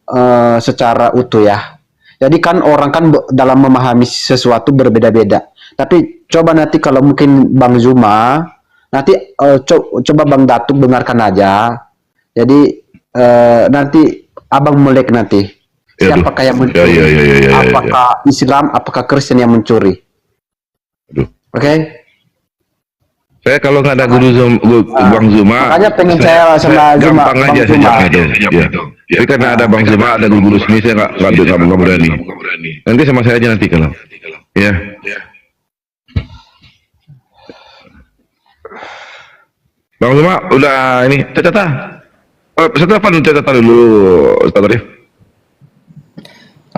secara utuh ya. Jadi kan orang kan dalam memahami sesuatu berbeda-beda. Tapi coba nanti kalau mungkin Bang Zuma, nanti coba Bang Datuk dengarkan aja. Jadi nanti Abang melek nanti. Siapakah yang mencuri? Apakah Islam, apakah Kristen yang mencuri? Oke? Saya kalau nggak ada Bang Zuma, makanya pengen saya sama Zuma, gampang aja sejak itu. Ya. Jadi karena ada Bang Zuma, ada guru sini, saya nggak berani. Nanti sama saya aja nanti kalau. Ya. Bang Zuma, udah ini catatan. Catatan dulu, Ustaz Arif.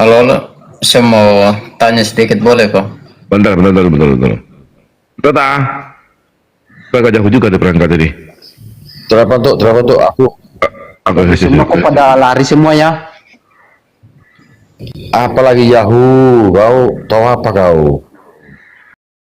Halo, saya mau tanya sedikit boleh Pak? Bentar. Catatan. Agak jauh juga ada perangkat tadi. Terapa tuh Semua kok pada lari semua ya. apalagi Yahoo, kau tahu apa kau?